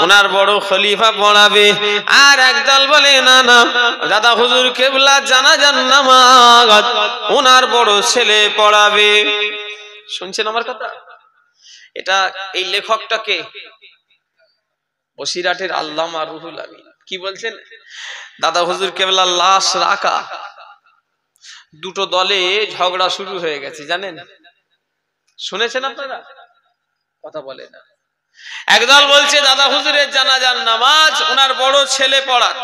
ওনার বড় খলিফা পড়াবে। আর একদল বলে না না, দাদা হুজুর কেবলা জানাজার নামাজ ওনার বড় ছেলে পড়াবে। শুনছেন আমার কথা? এটা এই লেখকটাকে বসিরহাটের আল্লামা রুহুল আমিন কি বলছেন, দাদা হুজুর কেবলা লাশ রাখা। দুটো দলে ঝগড়া শুরু হয়ে গেছে জানেন, শুনেছেন আপনারা? কথা বলে না। একদল বলছে দাদা হুজুরের জানাজার নামাজ ওনার বড় ছেলে পড়াক,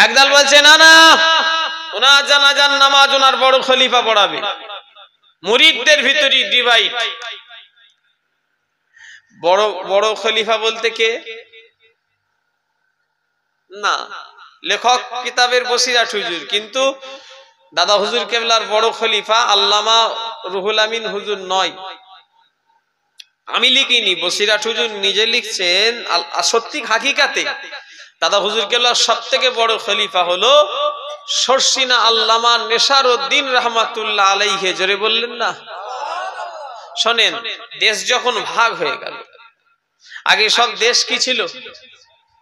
একদল বলছে না না, ওনার জানাজার নামাজ ওনার বড় খলিফা পড়াবে। মুরিদদের ভিতরে ডিভাইড। বড় বড় খলিফা বলতে কে? না, লেখক কিতাবের বসিরহাট হুজুর, কিন্তু দাদা হুজুর কেবলার বড় খলিফা আল্লামা রুহুল আমিন হুজুর নয়। আমি লিখিনি, বসিরহাট হুজুর নিজে লিখছেন। সত্যি হাকিকাতে দাদা হুজুর কেবলার সবথেকে বড় খলিফা হলো শর্ষিনা আল্লামা নেসারউদ্দিন রহমাতুল্লাহ আলাইহি। জোরে বললেন না? শোনেন, দেশ যখন ভাগ হয়ে গেল, আগে সব দেশ কি ছিল?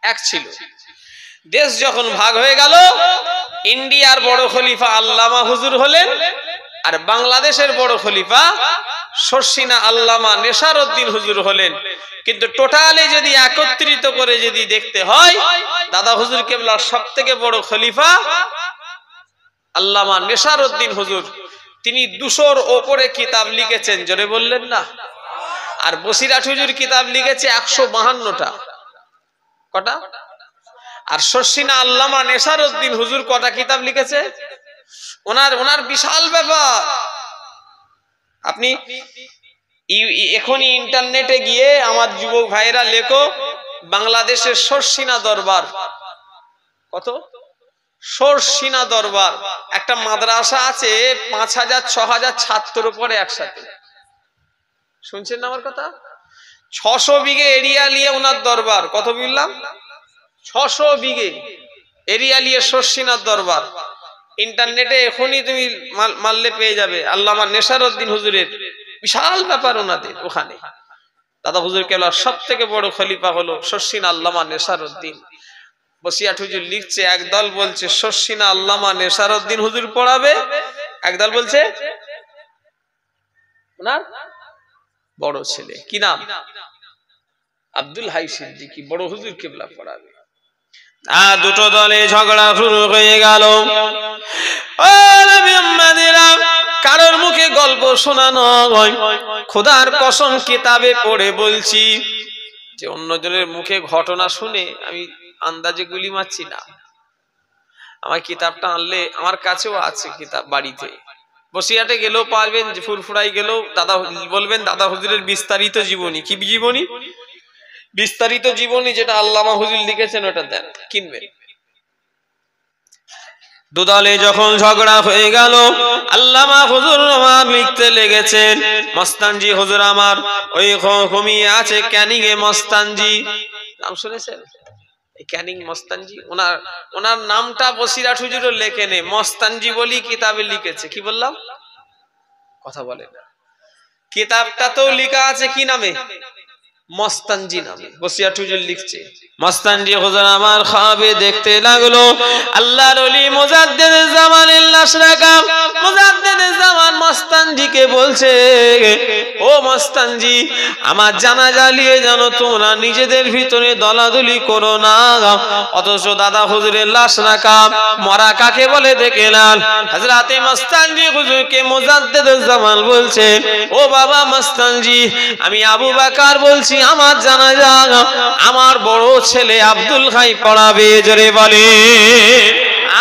এক ছিল। দেশ যখন ভাগ হয়ে গেল, ইন্ডিয়ার বড় খলিফা আল্লামা হুজুর হলেন, আর বাংলাদেশের বড় খলিফা শর্ষিনা আল্লামা নেসারউদ্দিন হুজুর হলেন। কিন্তু টোটালি যদি একত্রিত করে যদি দেখতে হয়, দাদা হুজুর কেবলার সবথেকে বড় খলিফা আল্লামা নেসারউদ্দিন হুজুর। তিনি 200-র ওপরে কিতাব লিখেছেন। জোরে বললেন না? আর বসিরহাট হুজুর কিতাব লিখেছে 152টা। কটা? আর শর্ষিনা আল্লামা নেসারউদ্দিন হুজুর কটা কিতাব লিখেছে? ওনার বিশাল ব্যাপার। আপনি এখনই ইন্টারনেটে গিয়ে আমার যুবক ভাইরা লেখো বাংলাদেশের শর্ষিনা দরবার। কত? শর্ষিনা দরবার একটা মাদ্রাসা আছে, 5000-6000 ছাত্র পড়ে একসাথে। শুনছেন না আমার কথা? 600 বিঘে এরিয়া নিয়ে ওনার দরবার। কত বললাম? 600 বিঘে এরিয়া নিয়ে শর্ষিনার দরবার। ইন্টারনেটে এখনই তুমি মারলে পেয়ে যাবে। আল্লামা নেসারউদ্দিন হুজুরের বিশাল ব্যাপার ওনাদের ওখানে। দাদা হুজুর কেবলার সবথেকে বড় খলিফা হলো শর্ষিনা আল্লামা নেসারউদ্দিন। বসিরহাট হুজুর লিখছে, একদল বলছে শর্ষিনা আল্লামা নেসারউদ্দিন হুজুর পড়াবে, একদল বলছে ওনার বড় ছেলে, কি নাম? আব্দুল হাই সিদ্দিকী বড় হুজুর কেবলা পড়াবে। দুটো দলে ঝগড়া শুরু হয়ে গেল। কারোর মুখে গল্প শোনানো হয়, খোদার কসম কিতাবে পড়ে বলছি যে অন্যজনের মুখে ঘটনা শুনে আমি আন্দাজে গুলি মারছি না। আমার কিতাবটা আনলে, আমার কাছেও আছে কিতাব বাড়িতে, বসিরহাটে গেলেও পারবেন, ফুরফুরাই গেলেও দাদা বলবেন দাদা হুজুরের বিস্তারিত জীবনী। কি জীবনী? বিস্তারিত জীবনী, যেটা আল্লামা হুজুর লিখেছেন, ওটা দেন, কিনবেন। দুদলে যখন ঝগড়া হয়ে গেল, আল্লামা হুজুর লিখতে লেগেছেন। মস্তানজি হুজুর আমার ওই ঘুমিয়ে আছে ক্যানিং এ। মস্তানজি নাম শুনেছেন? ক্যানিং মস্তানজি, ওনার নামটা বসিরহাট হুজুরও লেখেনে, মস্তানজি বলি কিতাবে লিখেছে। কি বললাম? কথা বলে না। কিতাবটাতেও লেখা আছে কি নামে? মস্তানজি নামে। বসিরহাট হুজুর লিখছে, মস্তানজি হুজুর আমার খাবে দেখতে লাগলো আল্লাহর ওলি মুজাদ্দিদ জামানের লাশ রাখা। মুজাদ্দিদ জামান মস্তানজিকে বলছে, ও মস্তানজি, আমার জানাজা নিয়ে জানো তোমরা নিজেদের ভিতরে দলাদলি করো না, অথচ দাদা হুজুরের লাশ রাখা। মরা কাকে বলে দেখে নেন। হযরতে মস্তানজি হুজুরকে মুজাদ্দিদ জামান বলছে, ও বাবা মস্তানজি, আমি আবু বকর বলছি, আমার জানাজা আমার বড় ছেলে আব্দুল হাই পড়াবে। জোরে বলে,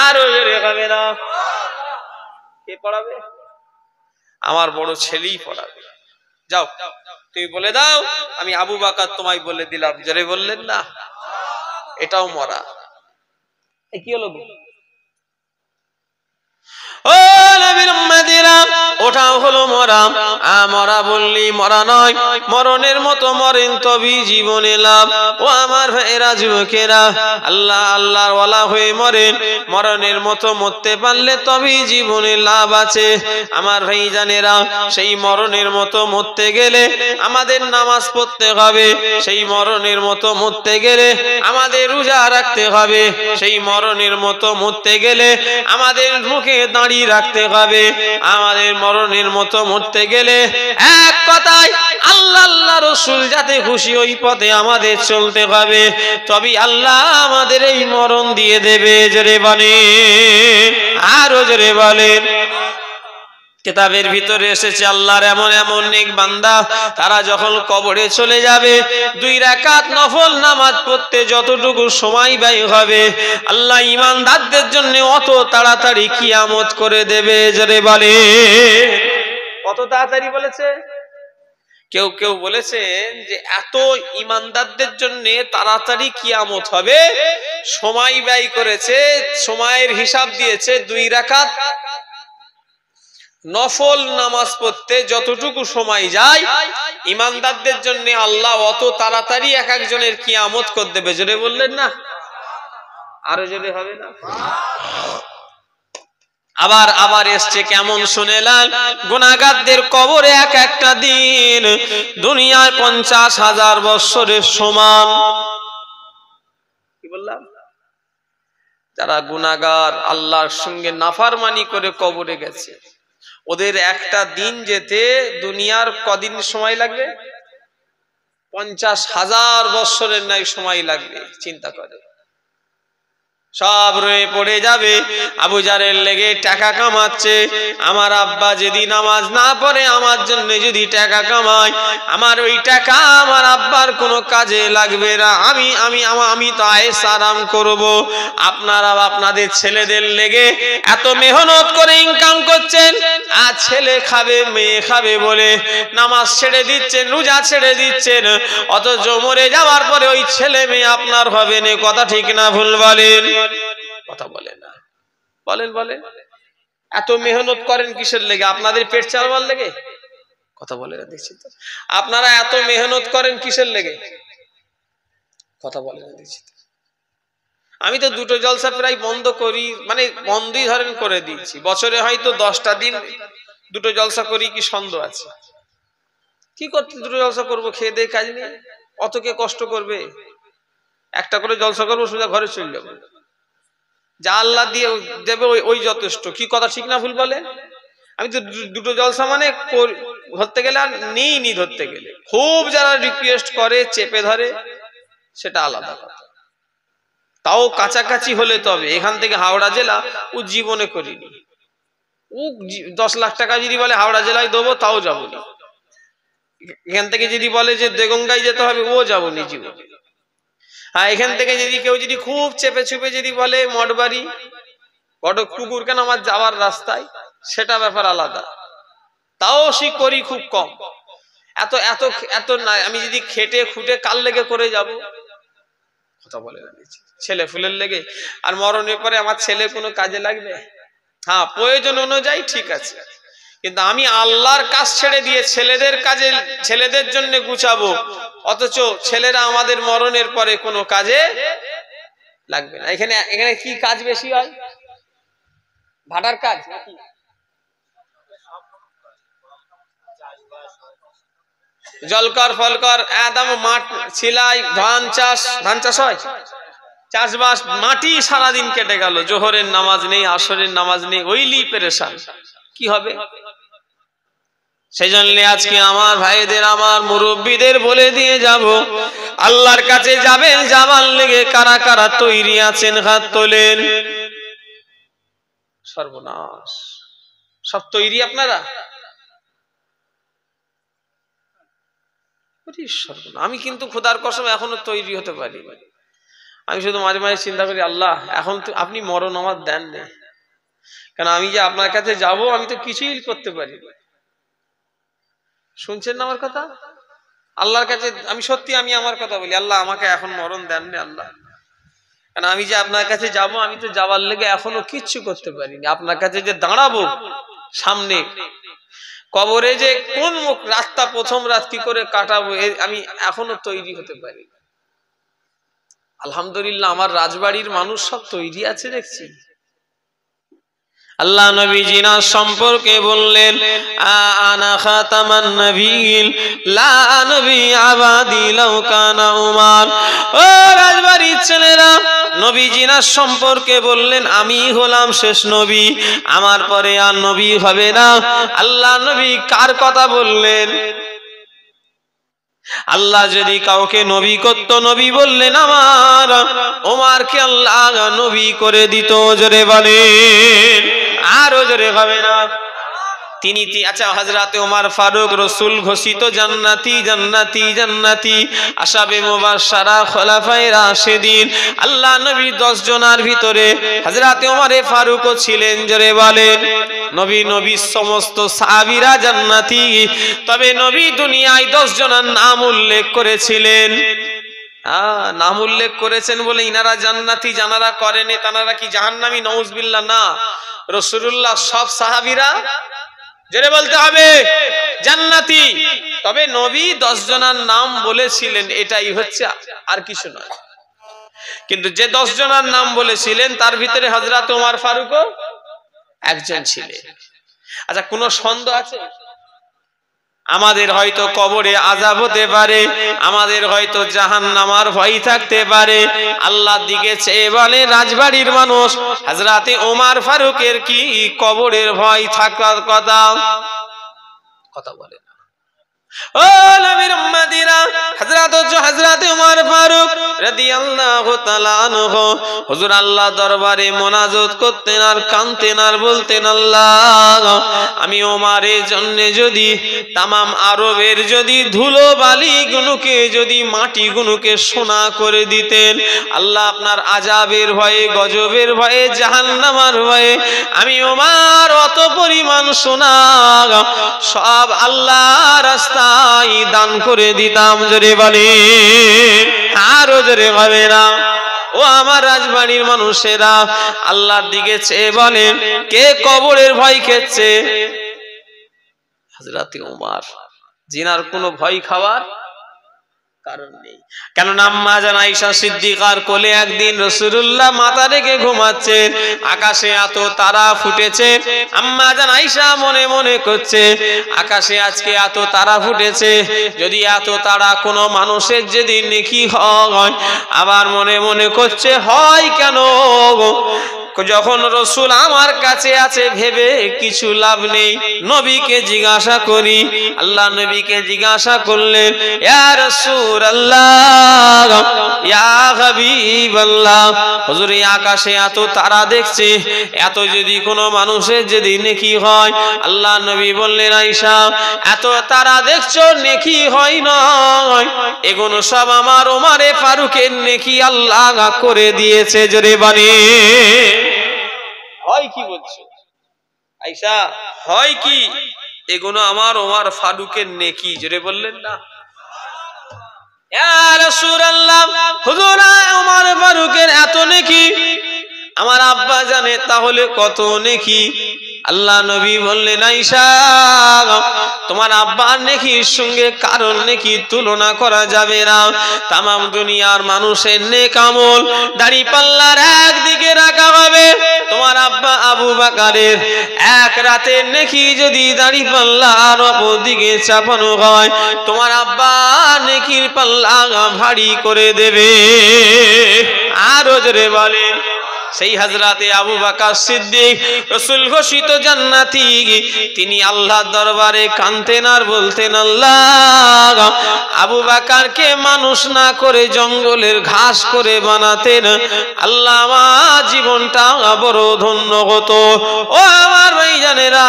আরো জোরে হবে না? কে পড়াবে? আমার বড় ছেলেই পড়াবে। যাও তুমি বলে দাও, আমি আবু বকর তোমায় বলে দিলাম। জোরে বললেন না? এটাও মরা। কি হলো? ও নবীর উম্মতেরা, ওটাও হলো মরা। মরা বললি মরা নয়, মরণের মতো মরেন তবেই জীবনে লাভ। ও আমার ভাইয়েরা, যুবকেরা, আল্লাহ আল্লাহর ওয়ালা হয়ে মরেন, মরণের মতো মরতে পারলে তবেই জীবনে লাভ আছে। আমার ভাইজানেরা, সেই মরণের মতো মরতে গেলে আমাদের নামাজ পড়তে হবে, সেই মরণের মতো মরতে গেলে আমাদের রোজা রাখতে হবে, সেই মরণের মতো মরতে গেলে আমাদের মুখে দাঁড়িয়ে রাখতে হবে, আমাদের মরণের মতো মরতে গেলে এক কথায় আল্লাহ আল্লাহ রাসূল যাতে খুশি ওই পথে আমাদের চলতে হবে, তবে আল্লাহ আমাদের এই মরণ দিয়ে দেবে। জোরে বলেন, আরো জোরে বলেন। কিতাবের ভিতরে এসেছে আল্লাহর এমন এমন নেক বান্দা, তারা যখন কবরে চলে যাবে 2 রাকাত নফল নামাজ পড়তে যতটুকু সময় ব্যয় হবে, আল্লাহ ঈমানদারদের জন্য অত তাড়াতাড়ি কিয়ামত করে দেবে। জোরে বলে, কত তাড়াতাড়ি বলেছে? কেউ কেউ বলেছেন যে এত ঈমানদারদের জন্য তাড়াতাড়ি কিয়ামত হবে, সময় ব্যয় করেছে, সময়ের হিসাব দিয়েছে 2 রাকাত নফল নামাজ পড়তে যতটুকু সময় যায়, ঈমানদারদের জন্য আল্লাহ অত তাড়াতাড়ি এক একজনের কিয়ামত করে দেবে। জোরে বললেন না? আরো জোরে হবে না? আবার আবার এসছে কেমন শুনেলেন, গুনাহগারদের কবরে এক একটা দিন দুনিয়ায় 50,000 বছরের সমান। কি বললাম? যারা গুনাহগার, আল্লাহর সঙ্গে নাফরমানি করে কবরে গেছে, ওদের একটা দিন যেতে দুনিয়ার কদিন সময় লাগবে? 50,000 বছরের নাই সময় লাগবে। চিন্তা করে, সব রয়ে পড়ে যাবে। আবু জারের লেগে টাকা কামাচ্ছে, আমার আব্বা যদি নামাজ না পড়ে আমার জন্য যদি টাকা কামায়, আমার ওই টাকা আমার আব্বার কোনো কাজে লাগবে না, আমি তো আয়েশ আরাম করব। আপনারা আপনাদের ছেলেদের লেগে এত মেহনত করে ইনকাম করছেন, আর ছেলে খাবে মেয়ে খাবে বলে নামাজ ছেড়ে দিচ্ছেন, রোজা ছেড়ে দিচ্ছেন, অথচ মরে যাওয়ার পরে ওই ছেলে মেয়ে আপনার হবে না। কথা ঠিক না ভুল বলেন? কথা বলে না, বলেন বলেন। এত মেহনত করেন কিসের লেগে? আপনাদের পেট চালাবার লেগে? কথা বলে না, দেখছি তো। আপনারা এত মেহনত করেন কিসের লেগে? কথা বলে না, দেখছি তো। আমি তো 2টো জলসা প্রায় বন্ধ করি, মানে বন্ধই ধরেন করে দিয়েছি। বছরে হয়তো 10টা দিন 2টো জলসা করি, কি সন্দেহ আছে? কি করতে 2টো জলসা করবো? খেয়ে দিয়ে কাজ নেই, অত কে কষ্ট করবে? একটা করে জলসা করবো, সোজা ঘরে চলে যাবো, যা আল্লাহ দিয়ে দেবে ওই যথেষ্ট। কি কথা ঠিক না ভুল বলে? আমি তো 2টো জলসা মানে ধরতে গেলে আর নেই ধরতে গেলে, খুব যারা রিকোয়েস্ট করে চেপে ধরে সেটা আলাদা কথা, তাও কাছাকাছি হলে তবে। এখান থেকে হাওড়া জেলা ও জীবনে করিনি, ও 10 লাখ টাকা যদি বলে হাওড়া জেলায় দেবো তাও যাবো না। এখান থেকে যদি বলে যে দেগঙ্গায় যেতে হবে, ও যাবো নি জীবনে। হ্যাঁ, এখান থেকে যদি কেউ যদি খুব চেপে চুপে যদি বলে মঠবাড়ি, বড় কুকুর কেন আমার যাওয়ার রাস্তায়, সেটা ব্যাপার আলাদা, তাও সে করি খুব কম। এত এত এত না, আমি যদি খেটে খুঁটে কাল লেগে করে যাব। কথা বলে না, ছেলে ফুলের লেগে। আর মরণের পরে আমার ছেলে কোনো কাজে লাগবে? হ্যাঁ, প্রয়োজন অনুযায়ী ঠিক আছে, কিন্তু আমি আল্লাহর কাজ ছেড়ে দিয়ে ছেলেদের কাজে, ছেলেদের জন্য গুছাবো, অথচ ছেলেরা আমাদের মরণের পরে কোনো কাজে লাগবে না। এখানে কি কাজ বেশি হয়? ভাটার কাজ নাকি? জলকর ফলকর, একদম মাঠ ছিলাই, ধান চাষ হয়, চাষবাস, মাটি সারাদিন কেটে গেল, জোহরের নামাজ নেই, আসরের নামাজ নেই, ওইলি পেরেশান, কি হবে? সেই জন্য আজকে আমার ভাইদের, আমার মুরব্বীদের বলে দিয়ে যাব, আল্লাহর কাছে যাবেন, যাবার লেগে কারা কারা তৈরি আছেন? হাত তোলেন। সর্বনাশ, সব তৈরি আপনারা? আমি কিন্তু খোদার কসম এখনো তৈরি হতে পারি। আমি শুধু মাঝে মাঝে চিন্তা করি, আল্লাহ এখন তো আপনি মরণ আমার দেন না, কারণ আমি যে আপনার কাছে যাব আমি তো কিছুই করতে পারি। শুনছেন না আমার কথা? আল্লাহর কাছে আমি সত্যি, আমি আমার কথা বলি, আল্লাহ আমাকে এখন মরণ দেন না আল্লাহ, কারণ আমি যে আপনার কাছে যাব, আমি তো যাওয়ার লেগে এখনো কিচ্ছু করতে পারিনি। আপনার কাছে যে দাঁড়াবো সামনে কবরে, যে কোন মুখ রাস্তা, প্রথম রাত কি করে কাটাবো, আমি এখনো তৈরি হতে পারি। আলহামদুলিল্লাহ আমার রাজবাড়ির মানুষ সব তৈরি আছে দেখছি। আল্লাহ নবী জিনা সম্পর্কে বললেন, আনা খাতামান নবিয়্যিন লা নবী আবাদি লাউ কানা উমার। ও রাজবাড়ির ছেলেরা, নবী জিনা সম্পর্কে বললেন, আমি হলাম শেষ নবী, আমার পরে আর নবী হবে না। আল্লাহ নবী কার কথা বললেন? আল্লাহ যদি কাউকে নবী করত, নবী বললেন আমার ওমরকে আল্লাহ নবী করে দিত। জোরে বলেন, আরো জোরে হবে না? তিনি আচ্ছা, হযরতে ওমর ফারুক রাসূল ঘোষিত জান্নাতি জান্নাতি জান্নাতি, আশাবে মুবাশশারা, খোলাফায়ে রাশিদিন। আল্লাহ নবী 10 জনের ভিতরে হযরতে ওমর ফারুকও ছিলেন। জোরে বলেন, নবীর সমস্ত সাহাবীরা জান্নাতি, তবে নবী দুনিয়ায় 10 জনের নাম উল্লেখ করেছিলেন। নাম উল্লেখ করেছেন বলে ইনারা জান্নাতি, জানারা করেনি তানারা কি জাহান্নামী? নাউজুবিল্লাহ। না, রাসূলুল্লাহ সব সাহাবীরা, জোরে বলতে হবে, জান্নাতি। তবে নবী 10 জনের নাম বলেছিলেন, এটাই হচ্ছে, আর কিছু নয়। কিন্তু যে 10 জনের নাম বলেছিলেন তার ভিতরে হযরত ওমর ফারুকও একজন ছিলেন। আচ্ছা, কোনো সন্দেহ আছে? আমাদের হয়তো কবরে আযাব হতে পারে, আমাদের হয়তো জাহান্নামের ভয় থাকতে পারে। আল্লাহর দিকে চেয়ে বলে রাজবাড়ির মানুষ, হযরতে ওমর ফারুকের কি কবরের ভয় থাকার কথা বলে? ও নবীর উম্মতিরা, হযরত ওমর ফারুক রাদিয়াল্লাহু তাআলা আনহু হুজুর আল্লাহ দরবারে মুনাজাত করতেন আর কাঁদতেন আর বলতেন, আল্লাহ আমি ওমরের জন্য যদি तमाम আরবের যদি ধুলো বালি গুলোকে, যদি মাটি গুলোকে সোনা করে দিতেন, আল্লাহ আপনার আযাবের ভয়ে, গজবের ভয়ে, জাহান্নামের ভয়ে আমি ওমর অত পরিমাণ সোনা সব আল্লাহর রাস্তায় দান করে দিতাম। জোরে বলে, আরো জোরে হবে না? ও আমার রাজবাড়ির মানুষেরা, আল্লাহর দিকে চেয়ে বলেন, কে কবরের ভয় খেচ্ছে? হযরতে ওমর, জিনার কোনো ভয় খাওয়ার কারণ নেই। কেননা আম্মা জান আয়েশা সিদ্দিকার কোলে একদিন রাসূলুল্লাহ মাথা রেখে ঘুমাচ্ছেন, আকাশে এত তারা ফুটেছে। আম্মা জান আয়েশা মনে মনে করছে, আকাশে আজকে এত তারা ফুটেছে, যদি এত তারা কোনো মানুষের যদি নেকি হয়। আবার মনে মনে করছে, হয় কেন? যখন রাসূল আমার কাছে আছে ভেবে কিছু লাভ নেই, নবীকে জিজ্ঞাসা করি। আল্লাহ নবীকে জিজ্ঞাসা করলেন, ইয়া রাসূলুল্লাহ, ইয়া হাবিবাল্লাহ, হুজুর এই আকাশে এত তারা দেখছে, এত যদি কোনো মানুষের যদি নেকি হয়। আল্লাহ নবী বললেন, আয়েশা এত তারা দেখছো, নেকি হয় নয়, এগুলো সব আমার ওমরে ফারুকের নেকি আল্লাহ করে দিয়েছে। জোরে বলে, হয় কি বলছো আয়েশা? হয় কি? এগুলো আমার ওমর ফারুকের নেকি। জোরে বললেন না? ইয়া রাসূলুল্লাহ, হুজুর ওমর ফারুকের এত নেকি, আমার আব্বা জানে তাহলে কত নেকি? আল্লাহ নবী বললেন, আয়েশা তোমার আব্বার নেকির সঙ্গে কারণ নেকি তুলনা করা যাবে না। तमाम দুনিয়ার মানুষের নেক আমল দাড়ি পাল্লার একদিকে রাখা হবে, তোমার আব্বা আবু বকরের এক রাতের নেকি যদি দাড়ি পাল্লার অপর দিকে চাপানো হয়, তোমার আব্বা নেকির পাল্লা ভারী করে দেবে। আরো জোরে বলেন, সেই হযরতে আবু বকর সিদ্দিক রাসূল ঘোষিত জান্নাতি, তিনি আল্লাহর দরবারে কাঁদতেন আর বলতেন, আল্লাহ আবু বকরকে মানুষ না করে জঙ্গলের ঘাস করে বানাতেন, আল্লাহ আমার জীবনটা বড় ধন্য হতো। ও আমার ভাইজানেরা,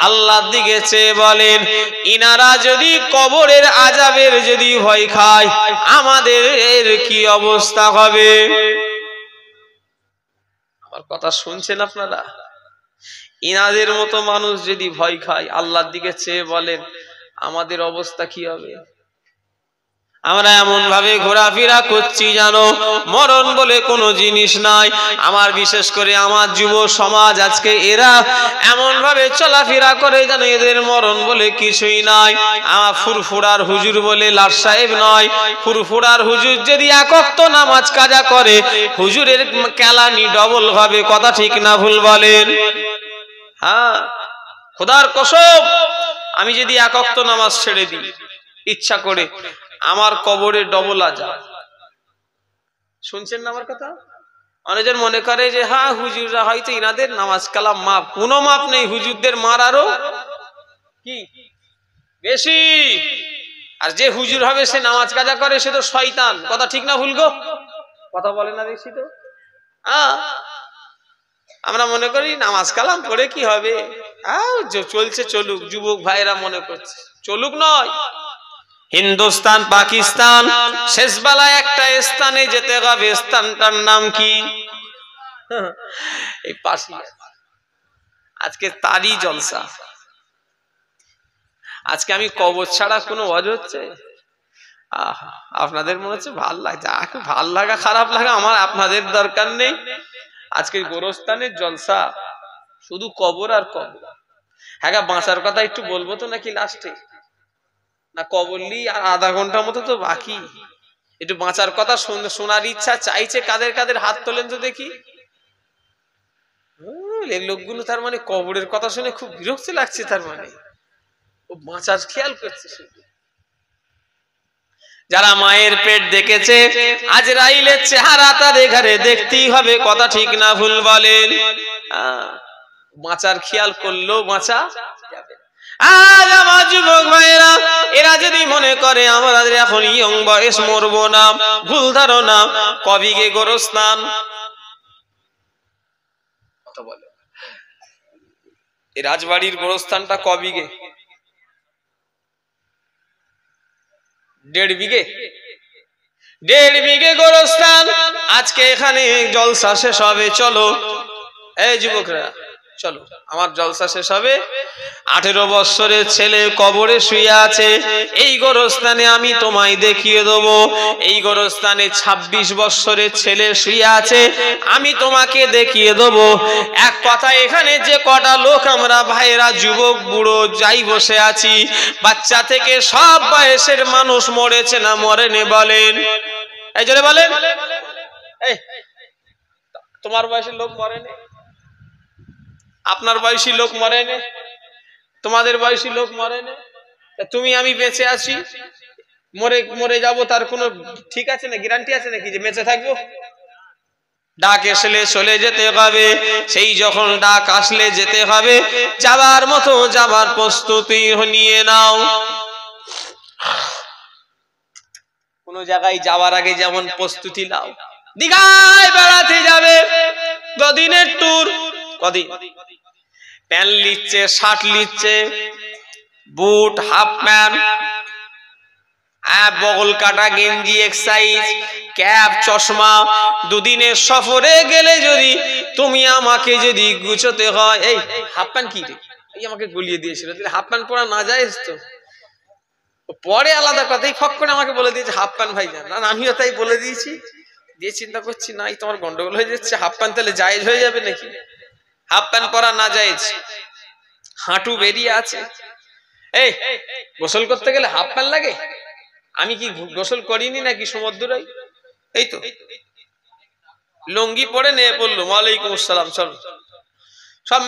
আল্লাহর দিকে চেয়ে বলেন, ইনারা যদি কবরের আযাবের যদি ভয় খায়, আমাদের এর কি অবস্থা হবে? কথা শুনছেন আপনারা? ইনাদের মতো মানুষ যদি ভয় খায়, আল্লাহর দিকে চেয়ে বলেন আমাদের অবস্থা কি হবে? আমরা এমন ভাবে ঘোরাফেরা করছি জানো মরণ বলে কোনো জিনিস নাই। আমার বিশেষ করে আমার যুব সমাজ আজকে এরা এমন ভাবে চলাফেরা করে জানো এদের মরণ বলে কিছুই নাই। আমার ফুরফুরার হুজুর বলে লাট সাহেব নয়, ফুরফুরার হুজুর যদি এক ওয়াক্ত নামাজ কাজা করে হুজুরের কেলানি ডবল হবে, কথা ঠিক না ভুল বলেন? হ্যাঁ, খোদার কসম আমি যদি এক ওয়াক্ত নামাজ ছেড়ে দিই ইচ্ছা করে আমার কবরে ডবল আযাব। শুনছেন না আমার কথা? অনেকজন মনে করে যে হ্যাঁ হুজুররা হয়তো ইনাদের নামাজ কালাম মাপ, কোনো মাপ নেই, হুজুরদের মার আরো কি বেশি। আর যে হুজুর হবে সে নামাজ কাজা করে সে তো শয়তান, কথা ঠিক না ভুল গো? কথা বলে না দেখছি তো। আমরা মনে করি নামাজ কালাম পড়ে কি হবে, চলছে চলুক, যুবক ভাইরা মনে করছে চলুক নয়। হিন্দুস্তান পাকিস্তান শেষ বেলায় একটা স্থানে যেতে হবে, স্থানটার নাম কি? এই পাশে আজকে তারই জলসা। আজকে আমি কবর ছাড়া কোনো ওয়াজ হচ্ছে? আপনাদের মনে হচ্ছে ভাল লাগছে, ভাল লাগা খারাপ লাগা আমার আপনাদের দরকার নেই। আজকে গোরস্থানের জলসা, শুধু কবর আর কবর। হ্যাঁ, বাঁচার কথা একটু বলবো তো নাকি লাস্টে? না কবরলি আর আধা ঘন্টার মতো তো বাকি। একটু বাঁচার কথা শোনার ইচ্ছা চাইছে, কাদের কাদের হাত তোলেন তো দেখি। এই লোকগুলো তার মানে কবরের কথা শুনে খুব বিরক্ত লাগছে, তার মানে ও বাঁচার খেয়াল করছে শুধু। যারা মায়ের পেট দেখেছে আজরাইলের চেহারা তাদের ঘরে দেখতেই হবে, কথা ঠিক না ভুল বলেন? বাঁচার খেয়াল করলেও বাঁচা যাবে। আজ আমার যুবক ভাইয়েরা এরা যদি মনে করে আমাদের এখন ইয়ং বয়স মরবো না, ভুল ধারণা। কবিগে গোরস্থান কথা বলে, এই রাজবাড়ির গোরস্থানটা কবিগে? 1.5 বিঘে, 1.5 বিঘে গোরস্থান। আজকে এখানে জলসা শেষ হবে, চলো এই যুবকরা চলো, আমার জলসা শেষ হবে। 18 বছরের ছেলে কবরে শুয়ে আছে, এই গোরস্থানে আমি তোমায় দেখিয়ে দেবো। এই গোরস্থানে 26 বছরের ছেলে শুয়ে আছে, আমি তোমাকে দেখিয়ে দেবো। এক কথা, এখানে যে কটা লোক আমরা ভাইরা যুবক বুড়ো যাই বসে আছি, বাচ্চা থেকে সব বয়সের মানুষ মরেছে না মরেনি বলেন? এই জোরে বলেন। এই তোমার বয়সের লোক মরেনি? আপনার বয়সী লোক মরেনি? তোমাদের বয়সী লোক মরেনি? তুমি আমি বেঁচে আছি, মরে মরে যাবো, তার কোনো ঠিক আছে না, গ্যারান্টি আছে নাকি যে বেঁচে থাকবো? ডাক আসলে চলে যেতে হবে, সেই যখন ডাক আসলে যেতে হবে, যাবার মতো যাবার প্রস্তুতি নিয়ে নাও। কোন জায়গায় যাওয়ার আগে যেমন প্রস্তুতি নাও। দীঘায় বেড়াতে যাবে, 2 দিনের ট্যুর। কদিন? প্যান্ট নিচ্ছে, শার্ট নিচ্ছে, বুট, হাফ প্যান্ট, বগল কাটা গেঞ্জি, এক্সারসাইজ, ক্যাপ, চশমা। 2 দিনের সফরে গেলে যদি তুমি আমাকে যদি গুছোতে হয়, এই হাফ প্যান্ট কি রে, এই আমাকে গুলিয়ে দিয়েছিল, হাফ প্যান্ট পরা না যায় তো পরে আলাদা কথা। এই ফক করে আমাকে বলে দিয়েছে হাফ প্যান্ট ভাইজান, না আমিও তাই বলে দিয়েছি, দিয়ে চিন্তা করছি না তোমার গন্ডগোল হয়ে যাচ্ছে, হাফ প্যান্ট তাহলে জায়েজ হয়ে যাবে নাকি? হাফ প্যান্ট পরা না জায়েজ, হাঁটু বেরিয়ে আছে। এই গোসল করতে গেলে হাফ প্যান্ট লাগে? আমি কি গোসল করিনি নাকি সমুদ্রে? এই তো লুঙ্গি পরে নিয়ে পড়লো, ওয়ালাইকুম আসসালাম, চলো সব।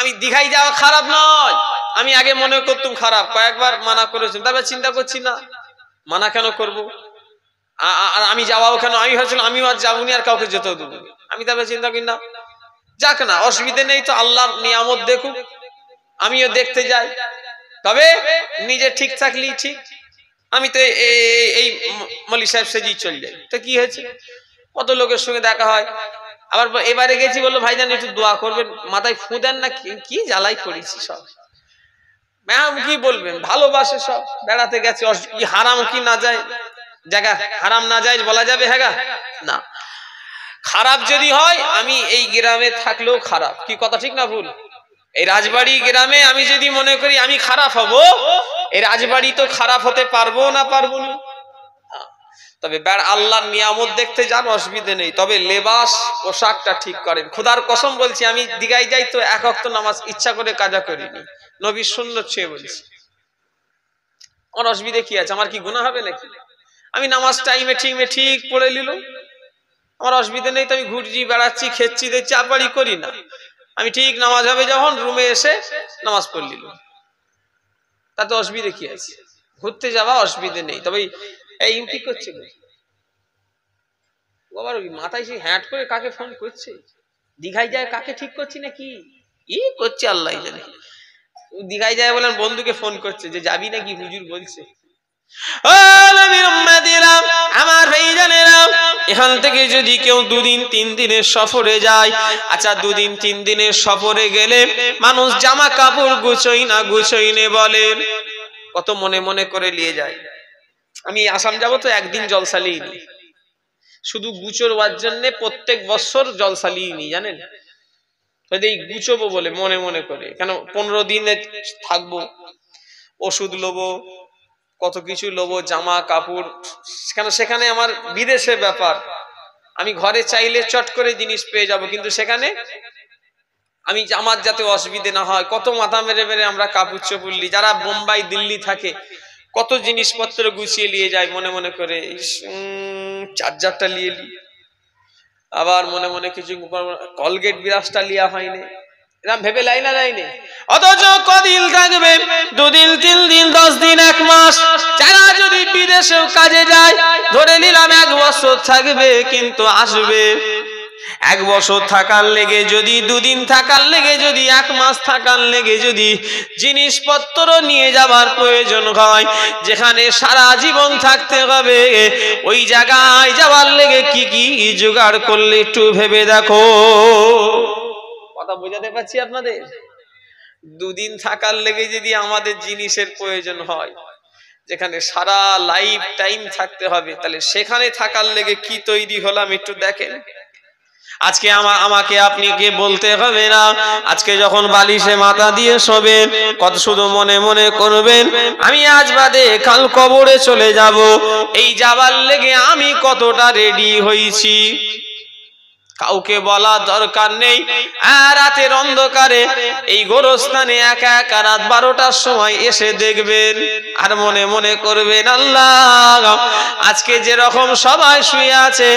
আমি দীঘায় যাওয়া খারাপ নয়, আমি আগে মনে করতাম খারাপ, কয়েকবার মানা করেছি, তারপর চিন্তা করছি না মানা কেন করব, আর আমি যাওয়াও কেন? আমি ভাবছিলাম আমি আর যাবো না, আর কাউকে যেতেও দেবো। আমি তারপরে চিন্তা করি না, যাক না, অসুবিধে নেই তো, আল্লাহর নিয়ামত দেখুক, আমিও দেখতে যাই, তবে নিজে ঠিক থাকলেই ঠিক। আমি তো এই মলি সাহেব সেজেই চলে যাই, তো কি হয়েছে? কত লোকের সঙ্গে দেখা হয়। আবার এবারে গেছি, বললো ভাইজান একটু দোয়া করবেন, মাথায় ফু দেন না, কি জ্বালাই করেছি সব। ম্যাম কি বলবেন, ভালোবাসে সব, বেড়াতে গেছে, হারাম কি না যায় জায়গা, হারাম না যায় বলা যাবে? হ্যাঁ না, খারাপ যদি হয় আমি এই গ্রামে থাকলেও খারাপ, কি কথা ঠিক না ভুল? এই রাজবাড়ি গ্রামে আমি যদি মনে করি আমি খারাপ হব, এই রাজবাড়ি তো খারাপ হতে পারবো না, পারবো না? তবে আল্লাহর নিয়ামত দেখতে যান, অসুবিধা নেই, তবে লেবাস পোশাকটা ঠিক করেন। খোদার কসম বলছি, আমি দিঘায় যাই তো এক ওয়াক্ত নামাজ ইচ্ছা করে কাজা করিনি, নবীর সুন্নাত ছুঁয়ে বলছি। আমার অসুবিধা কি আছে? আমার কি গুনাহ হবে নাকি? আমি নামাজ টাইমে ঠিক পড়ে নিলাম, আমার অসুবিধা নেই। তো আমি ঘুরছি, বেড়াচ্ছি, খেচ্ছি, দেখছি, আবারই করি না। আমি ঠিক নামাজ হবে যখন রুমে এসে নামাজ পড়ে নিলাম, তাতে অসুবিধা কি আছে? ঘুরতে যাওয়া অসুবিধা নেই। তবে এই কি করছে আবার ওই মাথায় সে হ্যাট করে কাকে ফোন করছে, দিঘায় যায় কাকে ঠিক করছি নাকি ই করছে আল্লাহ জানে। দিঘায় যায় বলেন বন্ধুকে ফোন করছে যে যাবি নাকি, হুজুর বলছে। আমার ভাইজানেরা, এখান থেকে যদি কেউ 2 দিন 3 দিনের সফরে যায়, আচ্ছা 2 দিন 3 দিনের সফরে গেলে মানুষ জামা কাপড় গুছোই না বলেন, কত মনে মনে করে নিয়ে যায়। আমি আসাম যাব তো একদিন জলসা লিইনি, শুধু গুছোর ওয়ার জন্য প্রত্যেক বছর জলসা লিইনি, জানেন? এই গুছোবো বলে মনে মনে করে, কেন 15 দিনে থাকবো, ওষুধ লবো, কত কিছু লবো, জামা কাপড়, কেন সেখানে আমার বিদেশের ব্যাপার। আমি ঘরে চাইলে চট করে জিনিস পেয়ে যাব, কিন্তু সেখানে আমি আমার যাতে অসুবিধে না হয়, কত মাথা মেরে মেরে আমরা কাপড় চোপড় লি। যারা বোম্বাই দিল্লি থাকে কত জিনিসপত্র গুছিয়ে নিয়ে যায় মনে মনে করে, চার্জারটা নিয়ে লি, আবার মনে মনে কিছু কলগেট ব্রাশটা লিয়া হয়নি, এরকম ভেবে লাইনা যায়নি। অথচ কদিন থাকবে, 2 দিন 3 দিন 10 দিন 1 মাস। যারা যদি বিদেশেও কাজে যায়, ধরে নিলাম 1 বছর থাকবে, কিন্তু আসবে 1 বছর থাকার লেগে যদি, 2 দিন থাকার লেগে যদি, 1 মাস থাকার লেগে যদি জিনিসপত্র নিয়ে যাবার প্রয়োজন হয়, যেখানে সারা জীবন থাকতে হবে, ওই জায়গায় যাওয়ার লেগে কি কি জোগাড় করলে একটু ভেবে দেখো। কথা বোঝাতে পারছি আপনাদের? 2 দিন থাকার লেগে যদি আমাদের জিনিসের প্রয়োজন হয়, যেখানে সারা লাইফ টাইম থাকতে হবে, তাহলে সেখানে থাকার লেগে কি তৈরি হলাম একটু দেখেন। আজকে আমাকে আপনি কে বলতে হবে না, আজকে যখন বালিশে মাথা দিয়ে শোবেন, কত শুধু মনে মনে করবেন আমি আজ বাদে কাল কবরে চলে যাব, এই যাবার লেগে আমি কতটা রেডি হয়েছি। কাউকে বলা দরকার নেই। আর রাতের অন্ধকারে এই গোরস্থানে একা একা রাত 12টার সময় এসে দেখবেন, আর মনে মনে করবেন আল্লাহ, আজকে যেরকম সবাই শুয়ে আছে